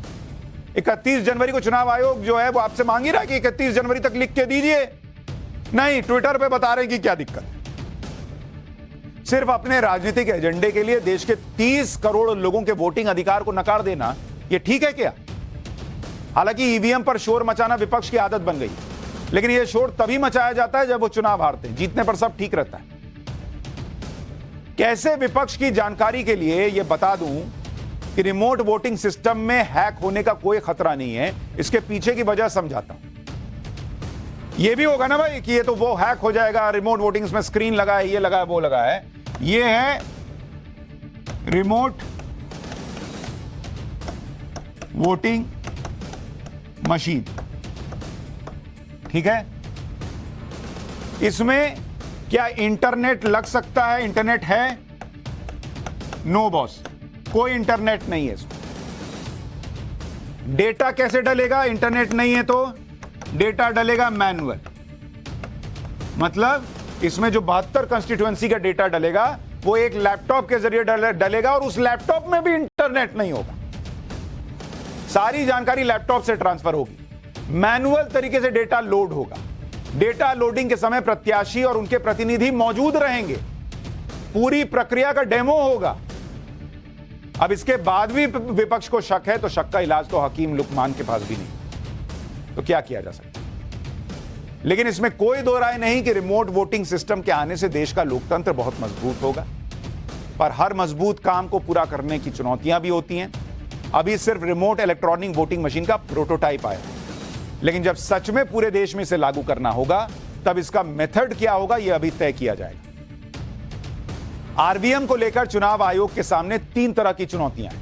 [SPEAKER 1] 31 जनवरी को चुनाव आयोग जो है वो आपसे मांग ही रहा है कि 31 जनवरी तक लिख के दीजिए। नहीं, ट्विटर पे बता रहे कि क्या दिक्कत है। सिर्फ अपने राजनीतिक एजेंडे के लिए देश के 30 करोड़ लोगों के वोटिंग अधिकार को नकार देना यह ठीक है क्या? हालांकि ईवीएम पर शोर मचाना विपक्ष की आदत बन गई, लेकिन यह शोर तभी मचाया जाता है जब वो चुनाव हारते हैं। जीतने पर सब ठीक रहता है। कैसे विपक्ष की जानकारी के लिए यह बता दूं कि रिमोट वोटिंग सिस्टम में हैक होने का कोई खतरा नहीं है। इसके पीछे की वजह समझाता हूं। यह भी होगा ना भाई कि ये तो वो हैक हो जाएगा, रिमोट वोटिंग इसमें स्क्रीन लगा है, ये लगा है, वो लगा है। ये है रिमोट वोटिंग मशीन, ठीक है। इसमें क्या इंटरनेट लग सकता है? इंटरनेट है? नो बॉस, कोई इंटरनेट नहीं है इसमें। डेटा कैसे डलेगा? इंटरनेट नहीं है तो डेटा डलेगा मैनुअल। मतलब इसमें जो 72 कंस्टिट्यूएंसी का डेटा डलेगा वो एक लैपटॉप के जरिए डलेगा, और उस लैपटॉप में भी इंटरनेट नहीं होगा। सारी जानकारी लैपटॉप से ट्रांसफर होगी। मैनुअल तरीके से डेटा लोड होगा। डेटा लोडिंग के समय प्रत्याशी और उनके प्रतिनिधि मौजूद रहेंगे। पूरी प्रक्रिया का डेमो होगा। अब इसके बाद भी विपक्ष को शक है तो शक का इलाज तो हकीम लुकमान के पास भी नहीं, तो क्या किया जा सकता? लेकिन इसमें कोई दो राय नहीं कि रिमोट वोटिंग सिस्टम के आने से देश का लोकतंत्र बहुत मजबूत होगा। पर हर मजबूत काम को पूरा करने की चुनौतियां भी होती हैं। अभी सिर्फ रिमोट इलेक्ट्रॉनिक वोटिंग मशीन का प्रोटोटाइप आया, लेकिन जब सच में पूरे देश में इसे लागू करना होगा तब इसका मेथड क्या होगा यह अभी तय किया जाएगा। आरवीएम को लेकर चुनाव आयोग के सामने 3 तरह की चुनौतियां हैं।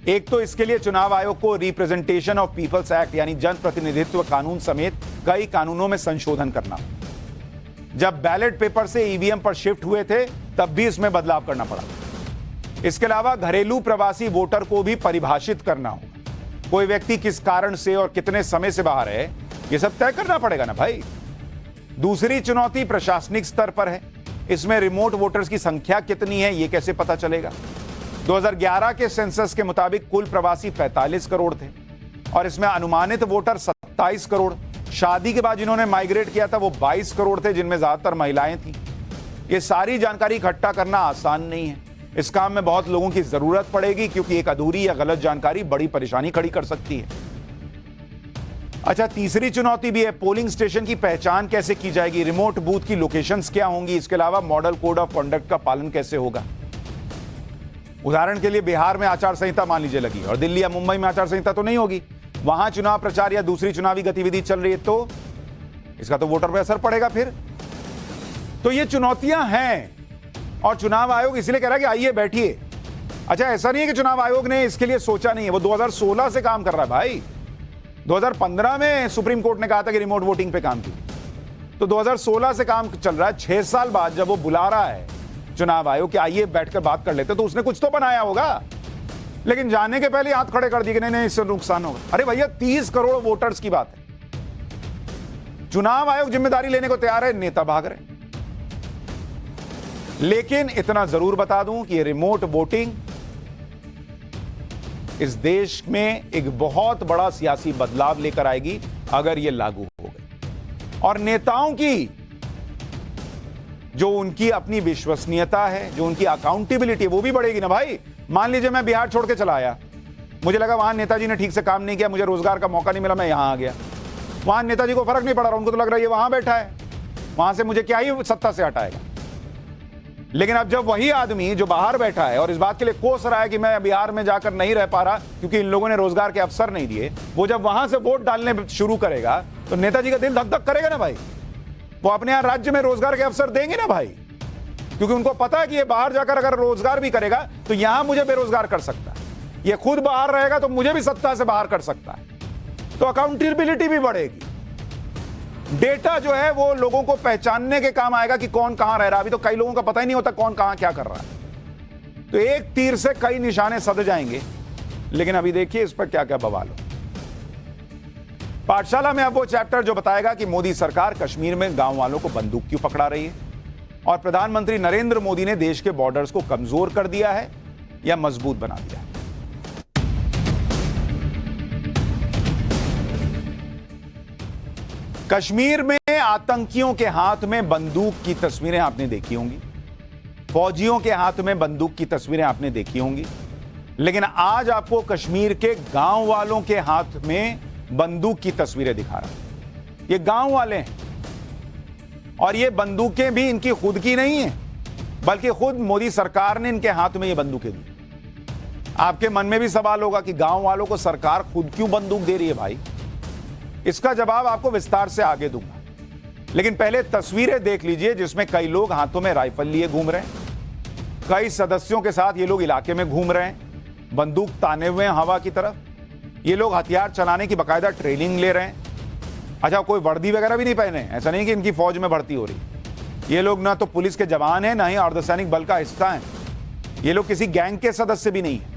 [SPEAKER 1] एक तो इसके लिए चुनाव आयोग को रिप्रेजेंटेशन ऑफ पीपल्स एक्ट यानी जन प्रतिनिधित्व कानून समेत कई कानूनों में संशोधन करना। जब बैलेट पेपर से ईवीएम पर शिफ्ट हुए थे तब भी इसमें बदलाव करना पड़ा। इसके अलावा घरेलू प्रवासी वोटर को भी परिभाषित करना होगा। कोई व्यक्ति किस कारण से और कितने समय से बाहर है, यह सब तय करना पड़ेगा ना भाई। दूसरी चुनौती प्रशासनिक स्तर पर है। इसमें रिमोट वोटर्स की संख्या कितनी है, यह कैसे पता चलेगा। 2011 के सेंसस के मुताबिक कुल प्रवासी 45 करोड़ थे और इसमें अनुमानित वोटर 27 करोड़। शादी के बाद जिन्होंने माइग्रेट किया था वो 22 करोड़ थे, जिनमें ज्यादातर महिलाएं थी। ये सारी जानकारी इकट्ठा करना आसान नहीं है। इस काम में बहुत लोगों की जरूरत पड़ेगी, क्योंकि एक अधूरी या गलत जानकारी बड़ी परेशानी खड़ी कर सकती है। अच्छा, तीसरी चुनौती भी है। पोलिंग स्टेशन की पहचान कैसे की जाएगी, रिमोट बूथ की लोकेशंस क्या होंगी, इसके अलावा मॉडल कोड ऑफ कंडक्ट का पालन कैसे होगा। उदाहरण के लिए बिहार में आचार संहिता मान लीजिए लगी और दिल्ली या मुंबई में आचार संहिता तो नहीं होगी, वहां चुनाव प्रचार या दूसरी चुनावी गतिविधि चल रही है, तो इसका तो वोटर पर असर पड़ेगा। फिर तो ये चुनौतियां हैं और चुनाव आयोग इसलिए कह रहा है कि आइए बैठिए। अच्छा, ऐसा नहीं है कि चुनाव आयोग ने इसके लिए सोचा नहीं है, वो 2016 से काम कर रहा है भाई। 2015 में सुप्रीम कोर्ट ने कहा था कि रिमोट वोटिंग पे काम की, तो 2016 से काम चल रहा है। 6 साल बाद जब वो बुला रहा है चुनाव आयोग कि आइए बैठकर बात कर लेते, तो उसने कुछ तो बनाया होगा। लेकिन जाने के पहले हाथ खड़े कर दिए कि नहीं इससे नुकसान होगा। अरे भैया, 30 करोड़ वोटर्स की बात है। चुनाव आयोग जिम्मेदारी लेने को तैयार है, नेता भाग रहे। लेकिन इतना जरूर बता दूं कि रिमोट वोटिंग इस देश में एक बहुत बड़ा सियासी बदलाव लेकर आएगी अगर यह लागू हो गई। और नेताओं की जो उनकी अपनी विश्वसनीयता है, जो उनकी अकाउंटेबिलिटी, वो भी बढ़ेगी ना भाई। मान लीजिए मैं बिहार छोड़ के चला आया, मुझे लगा वहां नेताजी ने ठीक से काम नहीं किया, मुझे रोजगार का मौका नहीं मिला, मैं यहां आ गया। वहां नेताजी को फर्क नहीं पड़ रहा, उनको तो लग रहा है ये वहां बैठा है, वहां से मुझे क्या ही सत्ता से हटाएगा। लेकिन अब जब वही आदमी जो बाहर बैठा है और इस बात के लिए कोस रहा है कि मैं बिहार में जाकर नहीं रह पा रहा क्योंकि इन लोगों ने रोजगार के अवसर नहीं दिए, वो जब वहां से वोट डालने शुरू करेगा तो नेताजी का दिल धक धक करेगा ना भाई। वो अपने यहां राज्य में रोजगार के अवसर देंगे ना भाई, क्योंकि उनको पता है कि ये बाहर जाकर अगर रोजगार भी करेगा तो यहां मुझे बेरोजगार कर सकता है, ये खुद बाहर रहेगा तो मुझे भी सत्ता से बाहर कर सकता है। तो अकाउंटेबिलिटी भी बढ़ेगी। डेटा जो है वो लोगों को पहचानने के काम आएगा कि कौन कहां रह रहा है। अभी तो कई लोगों का पता ही नहीं होता कौन कहां क्या कर रहा है। तो एक तीर से कई निशाने सध जाएंगे। लेकिन अभी देखिए इस पर क्या क्या बवाल हो। पाठशाला में अब वो चैप्टर जो बताएगा कि मोदी सरकार कश्मीर में गांव वालों को बंदूक क्यों पकड़ा रही है, और प्रधानमंत्री नरेंद्र मोदी ने देश के बॉर्डर्स को कमजोर कर दिया है या मजबूत बना दिया है। कश्मीर में आतंकियों के हाथ में बंदूक की तस्वीरें आपने देखी होंगी, फौजियों के हाथ में बंदूक की तस्वीरें आपने देखी होंगी, लेकिन आज आपको कश्मीर के गांव वालों के हाथ में बंदूक की तस्वीरें दिखा रहा हूं। ये गांव वाले हैं और ये बंदूकें भी इनकी खुद की नहीं है, बल्कि खुद मोदी सरकार ने इनके हाथ में ये बंदूकें दी। आपके मन में भी सवाल होगा कि गांव वालों को सरकार खुद क्यों बंदूक दे रही है भाई। इसका जवाब आपको विस्तार से आगे दूंगा, लेकिन पहले तस्वीरें देख लीजिए जिसमें कई लोग हाथों में राइफल लिए घूम रहे हैं। कई सदस्यों के साथ ये लोग इलाके में घूम रहे हैं, बंदूक ताने हुए हैं हवा की तरफ। ये लोग हथियार चलाने की बाकायदा ट्रेनिंग ले रहे हैं। अच्छा, कोई वर्दी वगैरह भी नहीं पहने, ऐसा नहीं कि इनकी फौज में भर्ती हो रही। ये लोग ना तो पुलिस के जवान हैं, ना ही अर्धसैनिक बल का हिस्सा हैं। ये लोग किसी गैंग के सदस्य भी नहीं है।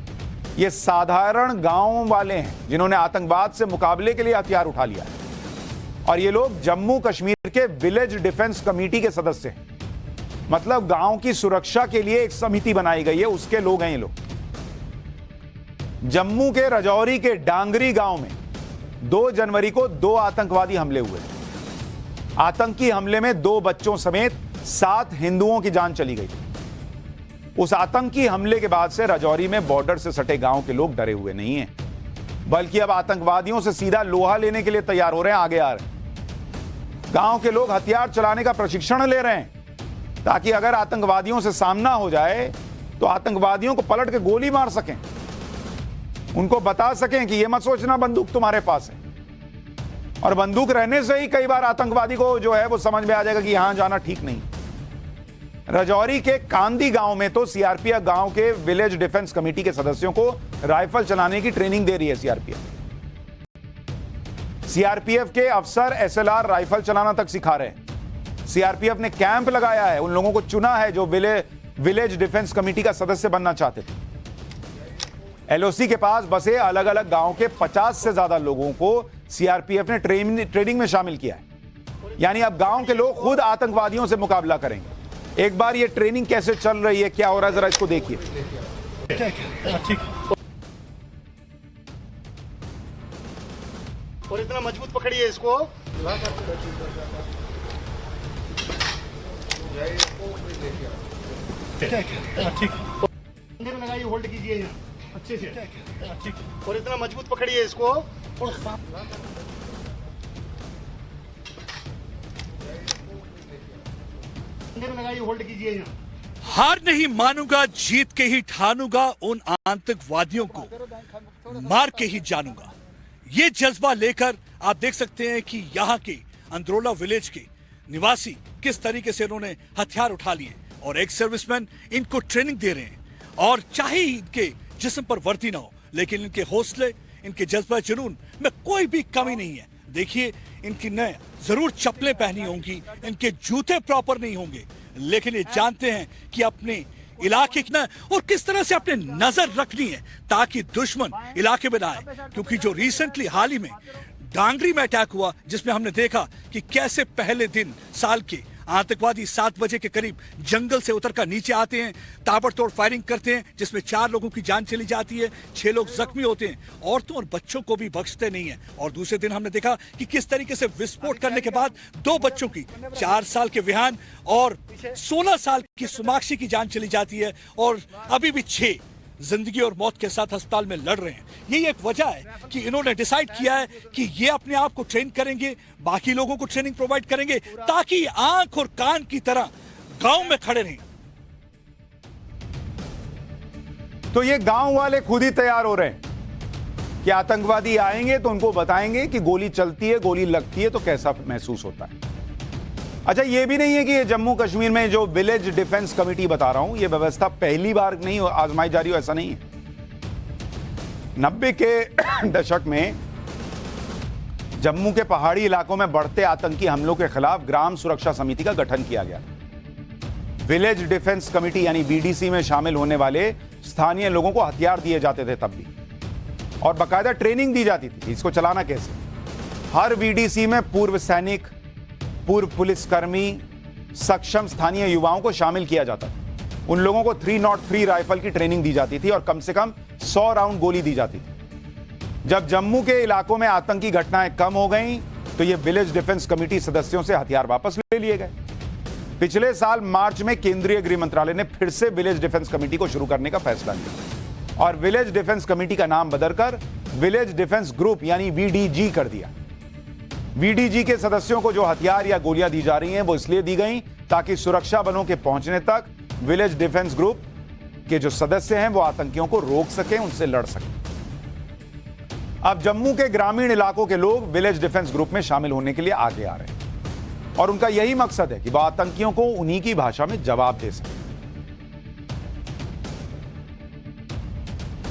[SPEAKER 1] ये साधारण गांव वाले हैं जिन्होंने आतंकवाद से मुकाबले के लिए हथियार उठा लिया है। और ये लोग जम्मू कश्मीर के विलेज डिफेंस कमेटी के सदस्य हैं, मतलब गांव की सुरक्षा के लिए एक समिति बनाई गई है, उसके लोग हैं ये लोग। जम्मू के राजौरी के डांगरी गांव में 2 जनवरी को 2 आतंकवादी हमले हुए। आतंकी हमले में 2 बच्चों समेत 7 हिंदुओं की जान चली गई। उस आतंकी हमले के बाद से राजौरी में बॉर्डर से सटे गांव के लोग डरे हुए नहीं हैं, बल्कि अब आतंकवादियों से सीधा लोहा लेने के लिए तैयार हो रहे हैं, आगे आ रहे हैं। गांव के लोग हथियार चलाने का प्रशिक्षण ले रहे हैं ताकि अगर आतंकवादियों से सामना हो जाए तो आतंकवादियों को पलट के गोली मार सकें, उनको बता सकें कि यह मत सोचना बंदूक तुम्हारे पास है। और बंदूक रहने से ही कई बार आतंकवादी को जो है वो समझ में आ जाएगा कि यहां जाना ठीक नहीं। राजौरी के कांदी गांव में तो सीआरपीएफ गांव के विलेज डिफेंस कमेटी के सदस्यों को राइफल चलाने की ट्रेनिंग दे रही है सीआरपीएफ। सीआरपीएफ के अफसर एसएलआर राइफल चलाना तक सिखा रहे हैं। सीआरपीएफ ने कैंप लगाया है, उन लोगों को चुना है जो विलेज डिफेंस कमेटी का सदस्य बनना चाहते थे। एलओसी के पास बसे अलग अलग गांव के 50 से ज्यादा लोगों को सीआरपीएफ ने ट्रेनिंग में शामिल किया है। यानी अब गांव के लोग खुद आतंकवादियों से मुकाबला करेंगे। एक बार ये ट्रेनिंग कैसे चल रही है, क्या हो रहा है, जरा इसको देखिए।
[SPEAKER 2] ठीक। और इतना मजबूत पकड़िए इसको। ठीक। अंदर में लगाइए, होल्ड कीजिए यहाँ अच्छे से। ठीक। और इतना मजबूत पकड़िए इसको। अंदर में लगाइए, होल्ड कीजिए यहाँ।
[SPEAKER 3] हार नहीं मानूंगा, जीत के ही ठानूंगा, उन आतंकवादियों को मार के ही जानूंगा। ये जज्बा लेकर आप देख सकते हैं कि यहाँ के अंदरोला विलेज के निवासी किस तरीके से उन्होंने हथियार उठा लिए और एक सर्विसमैन इनको ट्रेनिंग दे रहे हैं। और चाहे इनके जिस्म पर वर्दी ना हो, लेकिन इनके हौसले, इनके जज्बा जुनून में कोई भी कमी नहीं है। देखिए, इनकी ने जरूर चप्पलें पहनी होंगी, इनके जूते प्रॉपर नहीं होंगे, लेकिन ये जानते हैं कि अपने इलाके की ना और किस तरह से अपने नजर रखनी है ताकि दुश्मन इलाके में ना आए। क्योंकि जो रिसेंटली हाल ही में डांगरी में अटैक हुआ, जिसमें हमने देखा कि कैसे पहले दिन साल के आतंकवादी 7 बजे के करीब जंगल से उतरकर नीचे आते हैं, ताबड़तोड़ फायरिंग करते हैं, जिसमें 4 लोगों की जान चली जाती है, 6 लोग जख्मी होते हैं, औरतों और बच्चों को भी बख्शते नहीं है। और दूसरे दिन हमने देखा कि किस तरीके से विस्फोट करने के बाद 2 बच्चों की, 4 साल के विहान और 16 साल की सुमाक्षी की जान चली जाती है, और अभी भी 6 जिंदगी और मौत के साथ अस्पताल में लड़ रहे हैं। यही एक वजह है कि इन्होंने डिसाइड किया है कि ये अपने आप को ट्रेन करेंगे, बाकी लोगों को ट्रेनिंग प्रोवाइड करेंगे, ताकि आंख और कान की तरह गांव में खड़े रहें।
[SPEAKER 1] तो ये गांव वाले खुद ही तैयार हो रहे हैं कि आतंकवादी आएंगे तो उनको बताएंगे कि गोली चलती है, गोली लगती है तो कैसा महसूस होता है। अच्छा, ये भी नहीं है कि ये जम्मू कश्मीर में जो विलेज डिफेंस कमेटी बता रहा हूं, ये व्यवस्था पहली बार नहीं आजमाई जा रही हो, ऐसा नहीं है। 90 के दशक में जम्मू के पहाड़ी इलाकों में बढ़ते आतंकी हमलों के खिलाफ ग्राम सुरक्षा समिति का गठन किया गया। विलेज डिफेंस कमेटी यानी बीडीसी में शामिल होने वाले स्थानीय लोगों को हथियार दिए जाते थे तब भी, और बाकायदा ट्रेनिंग दी जाती थी इसको चलाना कैसे। हर बीडीसी में पूर्व सैनिक, पूर्व पुलिसकर्मी, सक्षम स्थानीय युवाओं को शामिल किया जाता था। उन लोगों को 303 राइफल की ट्रेनिंग दी जाती थी और कम से कम 100 राउंड गोली दी जाती थी। जब जम्मू के इलाकों में आतंकी घटनाएं कम हो गईं, तो ये विलेज डिफेंस कमेटी सदस्यों से हथियार वापस ले लिए गए। पिछले साल मार्च में केंद्रीय गृह मंत्रालय ने फिर से विलेज डिफेंस कमेटी को शुरू करने का फैसला लिया और विलेज डिफेंस कमेटी का नाम बदलकर विलेज डिफेंस ग्रुप यानी वीडीजी कर दिया। वीडीजी के सदस्यों को जो हथियार या गोलियां दी जा रही हैं, वो इसलिए दी गई ताकि सुरक्षा बलों के पहुंचने तक विलेज डिफेंस ग्रुप के जो सदस्य हैं वो आतंकियों को रोक सकें, उनसे लड़ सकें। अब जम्मू के ग्रामीण इलाकों के लोग विलेज डिफेंस ग्रुप में शामिल होने के लिए आगे आ रहे हैं और उनका यही मकसद है कि वह आतंकियों को उन्हीं की भाषा में जवाब दे सकें।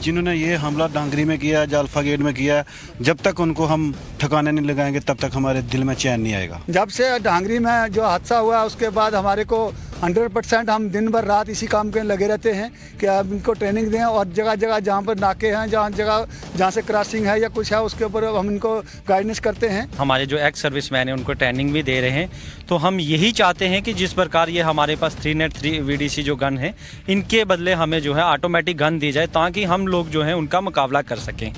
[SPEAKER 4] जिन्होंने ये हमला डांगरी में किया, जालफा गेट में किया, जब तक उनको हम ठिकाने नहीं लगाएंगे तब तक हमारे दिल में चैन नहीं आएगा।
[SPEAKER 5] जब से डांगरी में जो हादसा हुआ उसके बाद हमारे को 100% हम दिन भर रात इसी काम के लगे रहते हैं कि अब इनको ट्रेनिंग दें और जगह जगह जहाँ पर नाके हैं, जहाँ से क्रॉसिंग है या कुछ है, उसके ऊपर हम इनको गाइडेंस करते हैं।
[SPEAKER 6] हमारे जो एक्स सर्विसमैन हैं उनको ट्रेनिंग भी दे रहे हैं। तो हम यही चाहते हैं कि जिस प्रकार ये हमारे पास 303 वीडीसी जो गन है, इनके बदले हमें जो है ऑटोमेटिक गन दी जाए ताकि हम लोग जो है उनका मुकाबला कर सकें।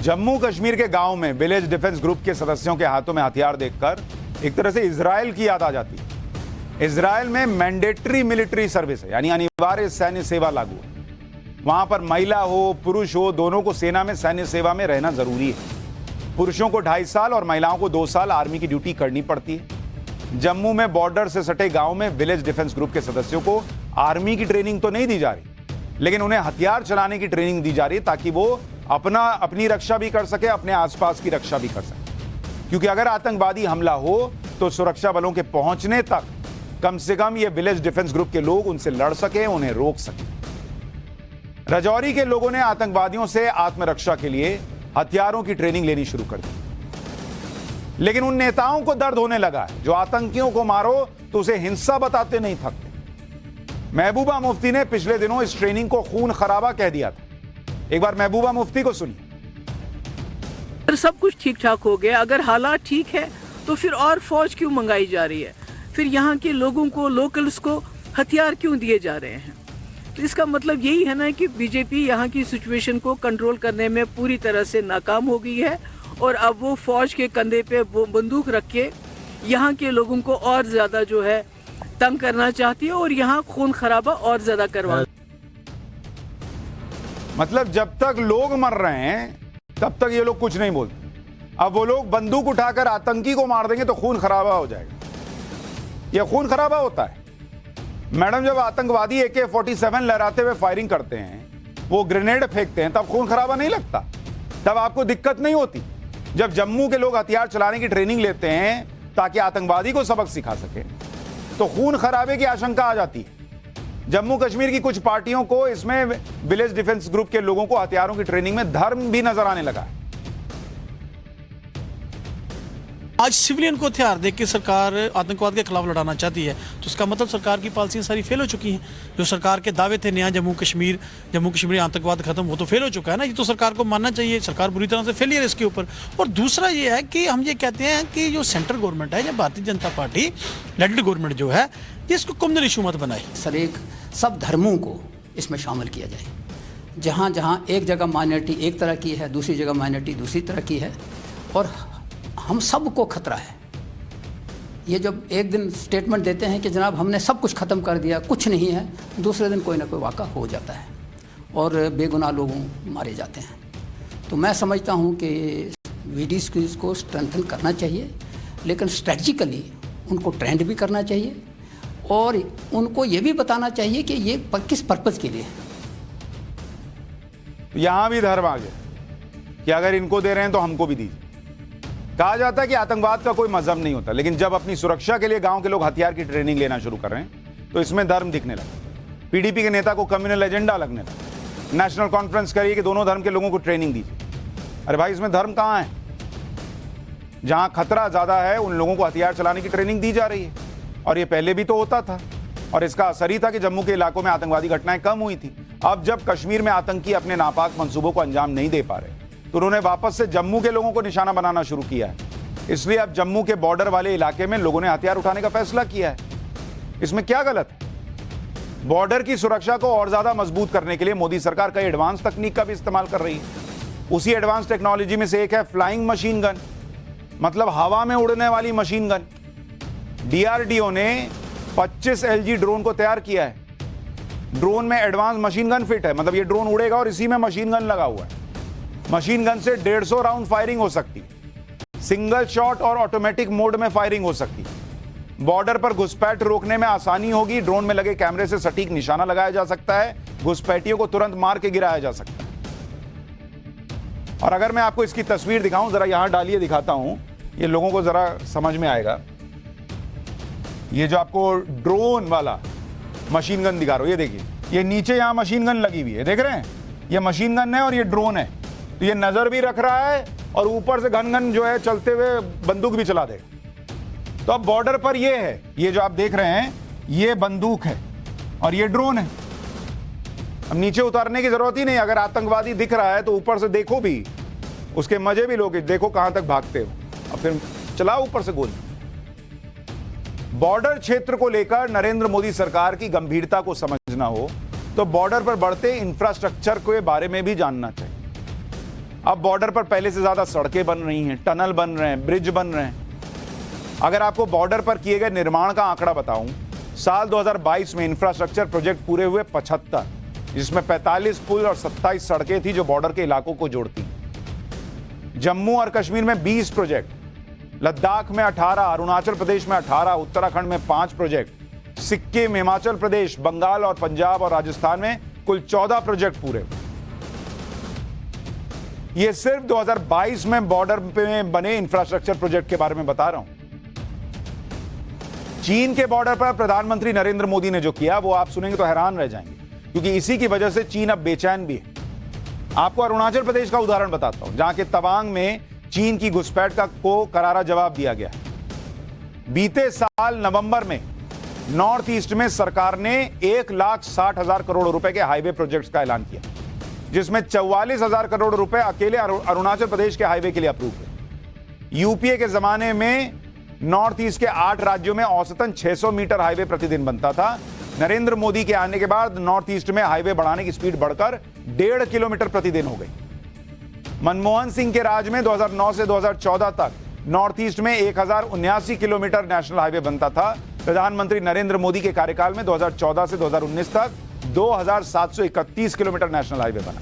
[SPEAKER 1] जम्मू कश्मीर के गांव में विलेज डिफेंस ग्रुप के सदस्यों के हाथों में हथियार देखकर एक तरह से इजराइल की याद आ जाती है। इजराइल में मैंडेटरी मिलिट्री सर्विस है, यानी अनिवार्य सैन्य सेवा लागू है। वहां पर महिला हो पुरुष हो, दोनों को सेना में सैन्य सेवा में रहना जरूरी है। पुरुषों को 2.5 साल और महिलाओं को 2 साल आर्मी की ड्यूटी करनी पड़ती है। जम्मू में बॉर्डर से सटे गांव में विलेज डिफेंस ग्रुप के सदस्यों को आर्मी की ट्रेनिंग तो नहीं दी जा रही, लेकिन उन्हें हथियार चलाने की ट्रेनिंग दी जा रही है ताकि वो अपनी रक्षा भी कर सके, अपने आसपास की रक्षा भी कर सके। क्योंकि अगर आतंकवादी हमला हो तो सुरक्षा बलों के पहुंचने तक कम से कम ये विलेज डिफेंस ग्रुप के लोग उनसे लड़ सके, उन्हें रोक सके। राजौरी के लोगों ने आतंकवादियों से आत्मरक्षा के लिए हथियारों की ट्रेनिंग लेनी शुरू कर दी, लेकिन उन नेताओं को दर्द होने लगा है जो आतंकियों को मारो तो उसे हिंसा बताते नहीं थकते। महबूबा मुफ्ती ने पिछले दिनों इस ट्रेनिंग को खून खराबा कह दिया था। एक बार महबूबा मुफ्ती को सुनिए।
[SPEAKER 7] अगर सब कुछ ठीक ठाक हो गया, अगर हालात ठीक है, तो फिर और फौज क्यों मंगाई जा रही है? फिर यहाँ के लोगों को, लोकल्स को हथियार क्यों दिए जा रहे हैं? तो इसका मतलब यही है ना कि बीजेपी यहाँ की सिचुएशन को कंट्रोल करने में पूरी तरह से नाकाम हो गई है और अब वो फौज के कंधे पे वो बंदूक रख के यहाँ के लोगों को और ज्यादा जो है तंग करना चाहती है और यहाँ खून खराबा और ज्यादा करवा।
[SPEAKER 1] मतलब जब तक लोग मर रहे हैं तब तक ये लोग कुछ नहीं बोलते। अब वो लोग बंदूक उठाकर आतंकी को मार देंगे तो खून खराबा हो जाएगा। यह खून खराबा होता है। मैडम, जब आतंकवादी AK-47 लहराते हुए फायरिंग करते हैं, वो ग्रेनेड फेंकते हैं, तब खून खराबा नहीं लगता, तब आपको दिक्कत नहीं होती। जब जम्मू के लोग हथियार चलाने की ट्रेनिंग लेते हैं ताकि आतंकवादी को सबक सिखा सके, तो खून खराबे की आशंका आ जाती है। जम्मू कश्मीर की कुछ पार्टियों को, इसमें विलेज डिफेंस ग्रुप के लोगों को हथियारों की ट्रेनिंग में धर्म भी नजर आने लगा है।
[SPEAKER 8] आज सिविलियन को हथियार देख के सरकार आतंकवाद के खिलाफ लड़ाना चाहती है, तो इसका मतलब सरकार की पॉलिसियां सारी फेल हो चुकी हैं। जो सरकार के दावे थे नया जम्मू कश्मीर आतंकवाद खत्म, वो तो फेल हो चुका है ना। ये तो सरकार को मानना चाहिए, सरकार बुरी तरह से फेलियर है इसके ऊपर। और दूसरा ये है कि हम ये कहते हैं कि जो सेंट्रल गवर्नमेंट है या Bharatiya Janata party lead government जो है, ये इसको कम्युनल इशू मत बनाए।
[SPEAKER 9] सर, एक सब धर्मों को इसमें शामिल किया जाए। जहाँ जहाँ एक जगह माइनॉरिटी एक तरह की है, दूसरी जगह माइनॉरिटी दूसरी तरह की है, और हम सबको खतरा है। ये जब एक दिन स्टेटमेंट देते हैं कि जनाब हमने सब कुछ ख़त्म कर दिया, कुछ नहीं है, दूसरे दिन कोई ना कोई वाक़ा हो जाता है और बेगुनाह लोगों मारे जाते हैं। तो मैं समझता हूँ कि VDs को स्ट्रेंथन करना चाहिए, लेकिन स्ट्रेटजिकली उनको ट्रेंड भी करना चाहिए और उनको ये भी बताना चाहिए कि ये किस पर्पज़ के लिए है।
[SPEAKER 1] यहां भी धर्म आ गया कि अगर इनको दे रहे हैं तो हमको भी दीजिए। कहा जाता है कि आतंकवाद का कोई मजहब नहीं होता, लेकिन जब अपनी सुरक्षा के लिए गांव के लोग हथियार की ट्रेनिंग लेना शुरू कर रहे हैं तो इसमें धर्म दिखने लगा। PDP के नेता को कम्युनल एजेंडा लगने लगा। नेशनल कॉन्फ्रेंस करिए कि दोनों धर्म के लोगों को ट्रेनिंग दीजिए। अरे भाई, इसमें धर्म कहां है? जहां खतरा ज्यादा है उन लोगों को हथियार चलाने की ट्रेनिंग दी जा रही है, और ये पहले भी तो होता था और इसका असर ही था कि जम्मू के इलाकों में आतंकवादी घटनाएं कम हुई थी। अब जब कश्मीर में आतंकी अपने नापाक मंसूबों को अंजाम नहीं दे पा रहे तो उन्होंने वापस से जम्मू के लोगों को निशाना बनाना शुरू किया है। इसलिए अब जम्मू के बॉर्डर वाले इलाके में लोगों ने हथियार उठाने का फैसला किया है। इसमें क्या गलत है? बॉर्डर की सुरक्षा को और ज्यादा मजबूत करने के लिए मोदी सरकार कई एडवांस तकनीक का भी इस्तेमाल कर रही है। उसी एडवांस टेक्नोलॉजी में से एक है फ्लाइंग मशीन गन, मतलब हवा में उड़ने वाली मशीन गन। DRDO ने 25 LG ड्रोन को तैयार किया है। ड्रोन में एडवांस मशीन गन फिट है, मतलब ये ड्रोन उड़ेगा और इसी में मशीन गन लगा हुआ है। मशीन गन से 150 राउंड फायरिंग हो सकती है। सिंगल शॉट और ऑटोमेटिक मोड में फायरिंग हो सकती है। बॉर्डर पर घुसपैठ रोकने में आसानी होगी। ड्रोन में लगे कैमरे से सटीक निशाना लगाया जा सकता है। घुसपैठियों को तुरंत मार के गिराया जा सकता है। और अगर मैं आपको इसकी तस्वीर दिखाऊं, जरा यहां डालिए, दिखाता हूं, ये लोगों को जरा समझ में आएगा। ये जो आपको ड्रोन वाला मशीन गन दिखा रहा हूं, ये देखिए, ये नीचे यहां मशीन गन लगी हुई है, देख रहे हैं? ये मशीन गन है और ये ड्रोन है। तो ये नजर भी रख रहा है और ऊपर से गन जो है चलते हुए बंदूक भी चला देगा। तो अब बॉर्डर पर ये है, ये जो आप देख रहे हैं, ये बंदूक है और ये ड्रोन है। अब नीचे उतारने की जरूरत ही नहीं। अगर आतंकवादी दिख रहा है तो ऊपर से देखो भी, उसके मजे भी लो कि देखो कहां तक भागते हो, और फिर चलाओ ऊपर से गोली। बॉर्डर क्षेत्र को लेकर नरेंद्र मोदी सरकार की गंभीरता को समझना हो तो बॉर्डर पर बढ़ते इंफ्रास्ट्रक्चर के बारे में भी जानना चाहिए। अब बॉर्डर पर पहले से ज्यादा सड़कें बन रही हैं, टनल बन रहे हैं, ब्रिज बन रहे हैं। अगर आपको बॉर्डर पर किए गए निर्माण का आंकड़ा बताऊं, साल 2022 में इंफ्रास्ट्रक्चर प्रोजेक्ट पूरे हुए 75, जिसमें 45 पुल और 27 सड़कें थी जो बॉर्डर के इलाकों को जोड़ती। जम्मू और कश्मीर में 20 प्रोजेक्ट, लद्दाख में 18, अरुणाचल प्रदेश में 18, उत्तराखंड में 5 प्रोजेक्ट, सिक्किम, हिमाचल प्रदेश, बंगाल और पंजाब और राजस्थान में कुल 14 प्रोजेक्ट पूरे। यह सिर्फ 2022 में बॉर्डर में बने इंफ्रास्ट्रक्चर प्रोजेक्ट के बारे में बता रहा हूं। चीन के बॉर्डर पर प्रधानमंत्री नरेंद्र मोदी ने जो किया वो आप सुनेंगे तो हैरान रह जाएंगे। क्योंकि इसी की वजह से चीन अब बेचैन भी है। आपको अरुणाचल प्रदेश का उदाहरण बताता हूं, जहां के तवांग में चीन की घुसपैठ को करारा जवाब दिया गया। बीते साल नवंबर में नॉर्थ ईस्ट में सरकार ने 1,60,000 करोड़ रुपए के हाईवे प्रोजेक्ट्स का ऐलान किया, जिसमें 44,000 करोड़ रुपए अकेले अरुणाचल प्रदेश के हाईवे के लिए अप्रूव हुए। यूपीए के जमाने में नॉर्थ ईस्ट के 8 राज्यों में औसतन 600 मीटर हाईवे प्रतिदिन बनता था। नरेंद्र मोदी के आने के बाद नॉर्थ ईस्ट में हाईवे बढ़ाने की स्पीड बढ़कर 1.5 किलोमीटर प्रतिदिन हो गई। मनमोहन सिंह के राज में 2009 से 2014 तक नॉर्थ ईस्ट में 1079 किलोमीटर नेशनल हाईवे बनता था। प्रधानमंत्री नरेंद्र मोदी के कार्यकाल में 2014 से 2019 तक 2,731 किलोमीटर नेशनल हाईवे बना।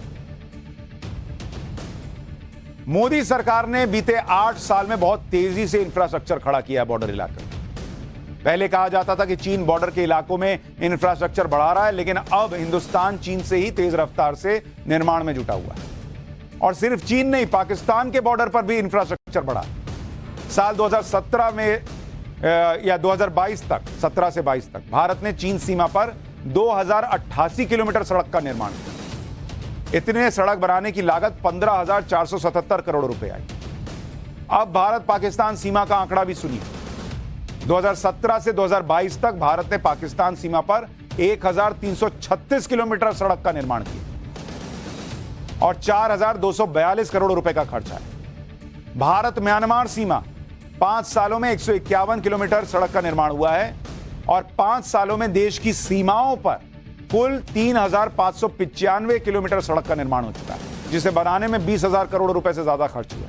[SPEAKER 1] मोदी सरकार ने बीते 8 साल में बहुत तेजी से इंफ्रास्ट्रक्चर खड़ा किया है बॉर्डर इलाके में। पहले कहा जाता था कि चीन बॉर्डर के इलाकों में इंफ्रास्ट्रक्चर बढ़ा रहा है, लेकिन अब हिंदुस्तान चीन से ही तेज रफ्तार से निर्माण में जुटा हुआ है। और सिर्फ चीन नहीं, पाकिस्तान के बॉर्डर पर भी इंफ्रास्ट्रक्चर बढ़ा। साल 2017 में या 2022 तक, 17 से 22 तक भारत ने चीन सीमा पर 2088 किलोमीटर सड़क का निर्माण किया। इतने सड़क बनाने की लागत 15,477 करोड़ रुपए आई। अब भारत पाकिस्तान सीमा का आंकड़ा भी सुनिए। 2017 से 2022 तक भारत ने पाकिस्तान सीमा पर 1,336 किलोमीटर सड़क का निर्माण किया और 4,242 करोड़ रुपए का खर्च आया। भारत म्यांमार सीमा 5 सालों में 151 किलोमीटर सड़क का निर्माण हुआ है और 5 सालों में देश की सीमाओं पर कुल 3,595 किलोमीटर सड़क का निर्माण हो चुका है, जिसे बनाने में 20,000 करोड़ रुपए से ज्यादा खर्च हुआ।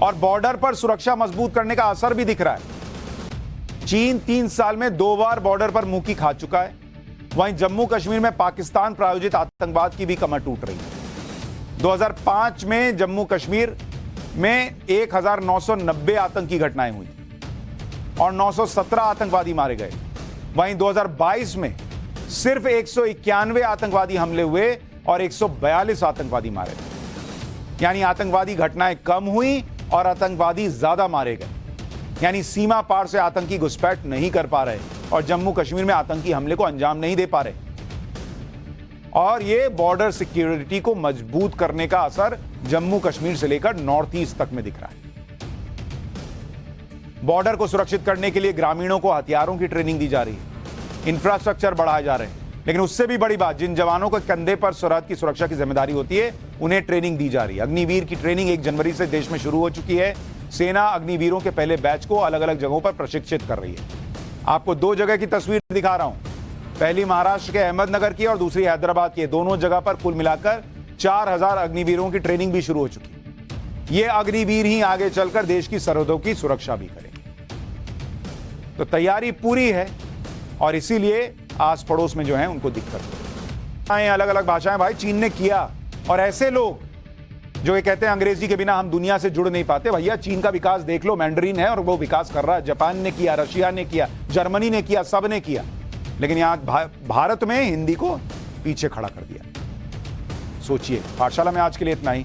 [SPEAKER 1] और बॉर्डर पर सुरक्षा मजबूत करने का असर भी दिख रहा है। चीन 3 साल में 2 बार बॉर्डर पर मुंह की खा चुका है। वहीं जम्मू कश्मीर में पाकिस्तान प्रायोजित आतंकवाद की भी कमर टूट रही है। 2005 में जम्मू कश्मीर में 1,990 आतंकी घटनाएं हुई और 917 आतंकवादी मारे गए। वहीं 2022 में सिर्फ 191 आतंकवादी हमले हुए और 142 आतंकवादी मारे गए। यानी आतंकवादी घटनाएं कम हुई और आतंकवादी ज्यादा मारे गए। यानी सीमा पार से आतंकी घुसपैठ नहीं कर पा रहे और जम्मू कश्मीर में आतंकी हमले को अंजाम नहीं दे पा रहे। और यह बॉर्डर सिक्योरिटी को मजबूत करने का असर जम्मू कश्मीर से लेकर नॉर्थ ईस्ट तक में दिख रहा है। बॉर्डर को सुरक्षित करने के लिए ग्रामीणों को हथियारों की ट्रेनिंग दी जा रही है, इंफ्रास्ट्रक्चर बढ़ाए जा रहे हैं। लेकिन उससे भी बड़ी बात, जिन जवानों के कंधे पर सरहद की सुरक्षा की जिम्मेदारी होती है, उन्हें ट्रेनिंग दी जा रही है। अग्निवीर की ट्रेनिंग 1 जनवरी से देश में शुरू हो चुकी है। सेना अग्निवीरों के पहले बैच को अलग अलग जगहों पर प्रशिक्षित कर रही है। आपको 2 जगह की तस्वीर दिखा रहा हूं, पहली महाराष्ट्र के अहमदनगर की और दूसरी हैदराबाद की। दोनों जगह पर कुल मिलाकर 4,000 अग्निवीरों की ट्रेनिंग भी शुरू हो चुकी है। ये अग्निवीर ही आगे चलकर देश की सरहदों की सुरक्षा भी करेंगे। तो तैयारी पूरी है और इसीलिए आस पड़ोस में जो है उनको दिक्कत हो रही है। अलग अलग भाषाएं भाई चीन ने किया, और ऐसे लोग जो ये कहते हैं अंग्रेजी के बिना हम दुनिया से जुड़ नहीं पाते, भैया चीन का विकास देख लो, मैंडरीन है और वो विकास कर रहा है। जापान ने किया, रशिया ने किया, जर्मनी ने किया, सब ने किया। लेकिन यहां भारत में हिंदी को पीछे खड़ा कर दिया। सोचिए। पाठशाला में आज के लिए इतना ही।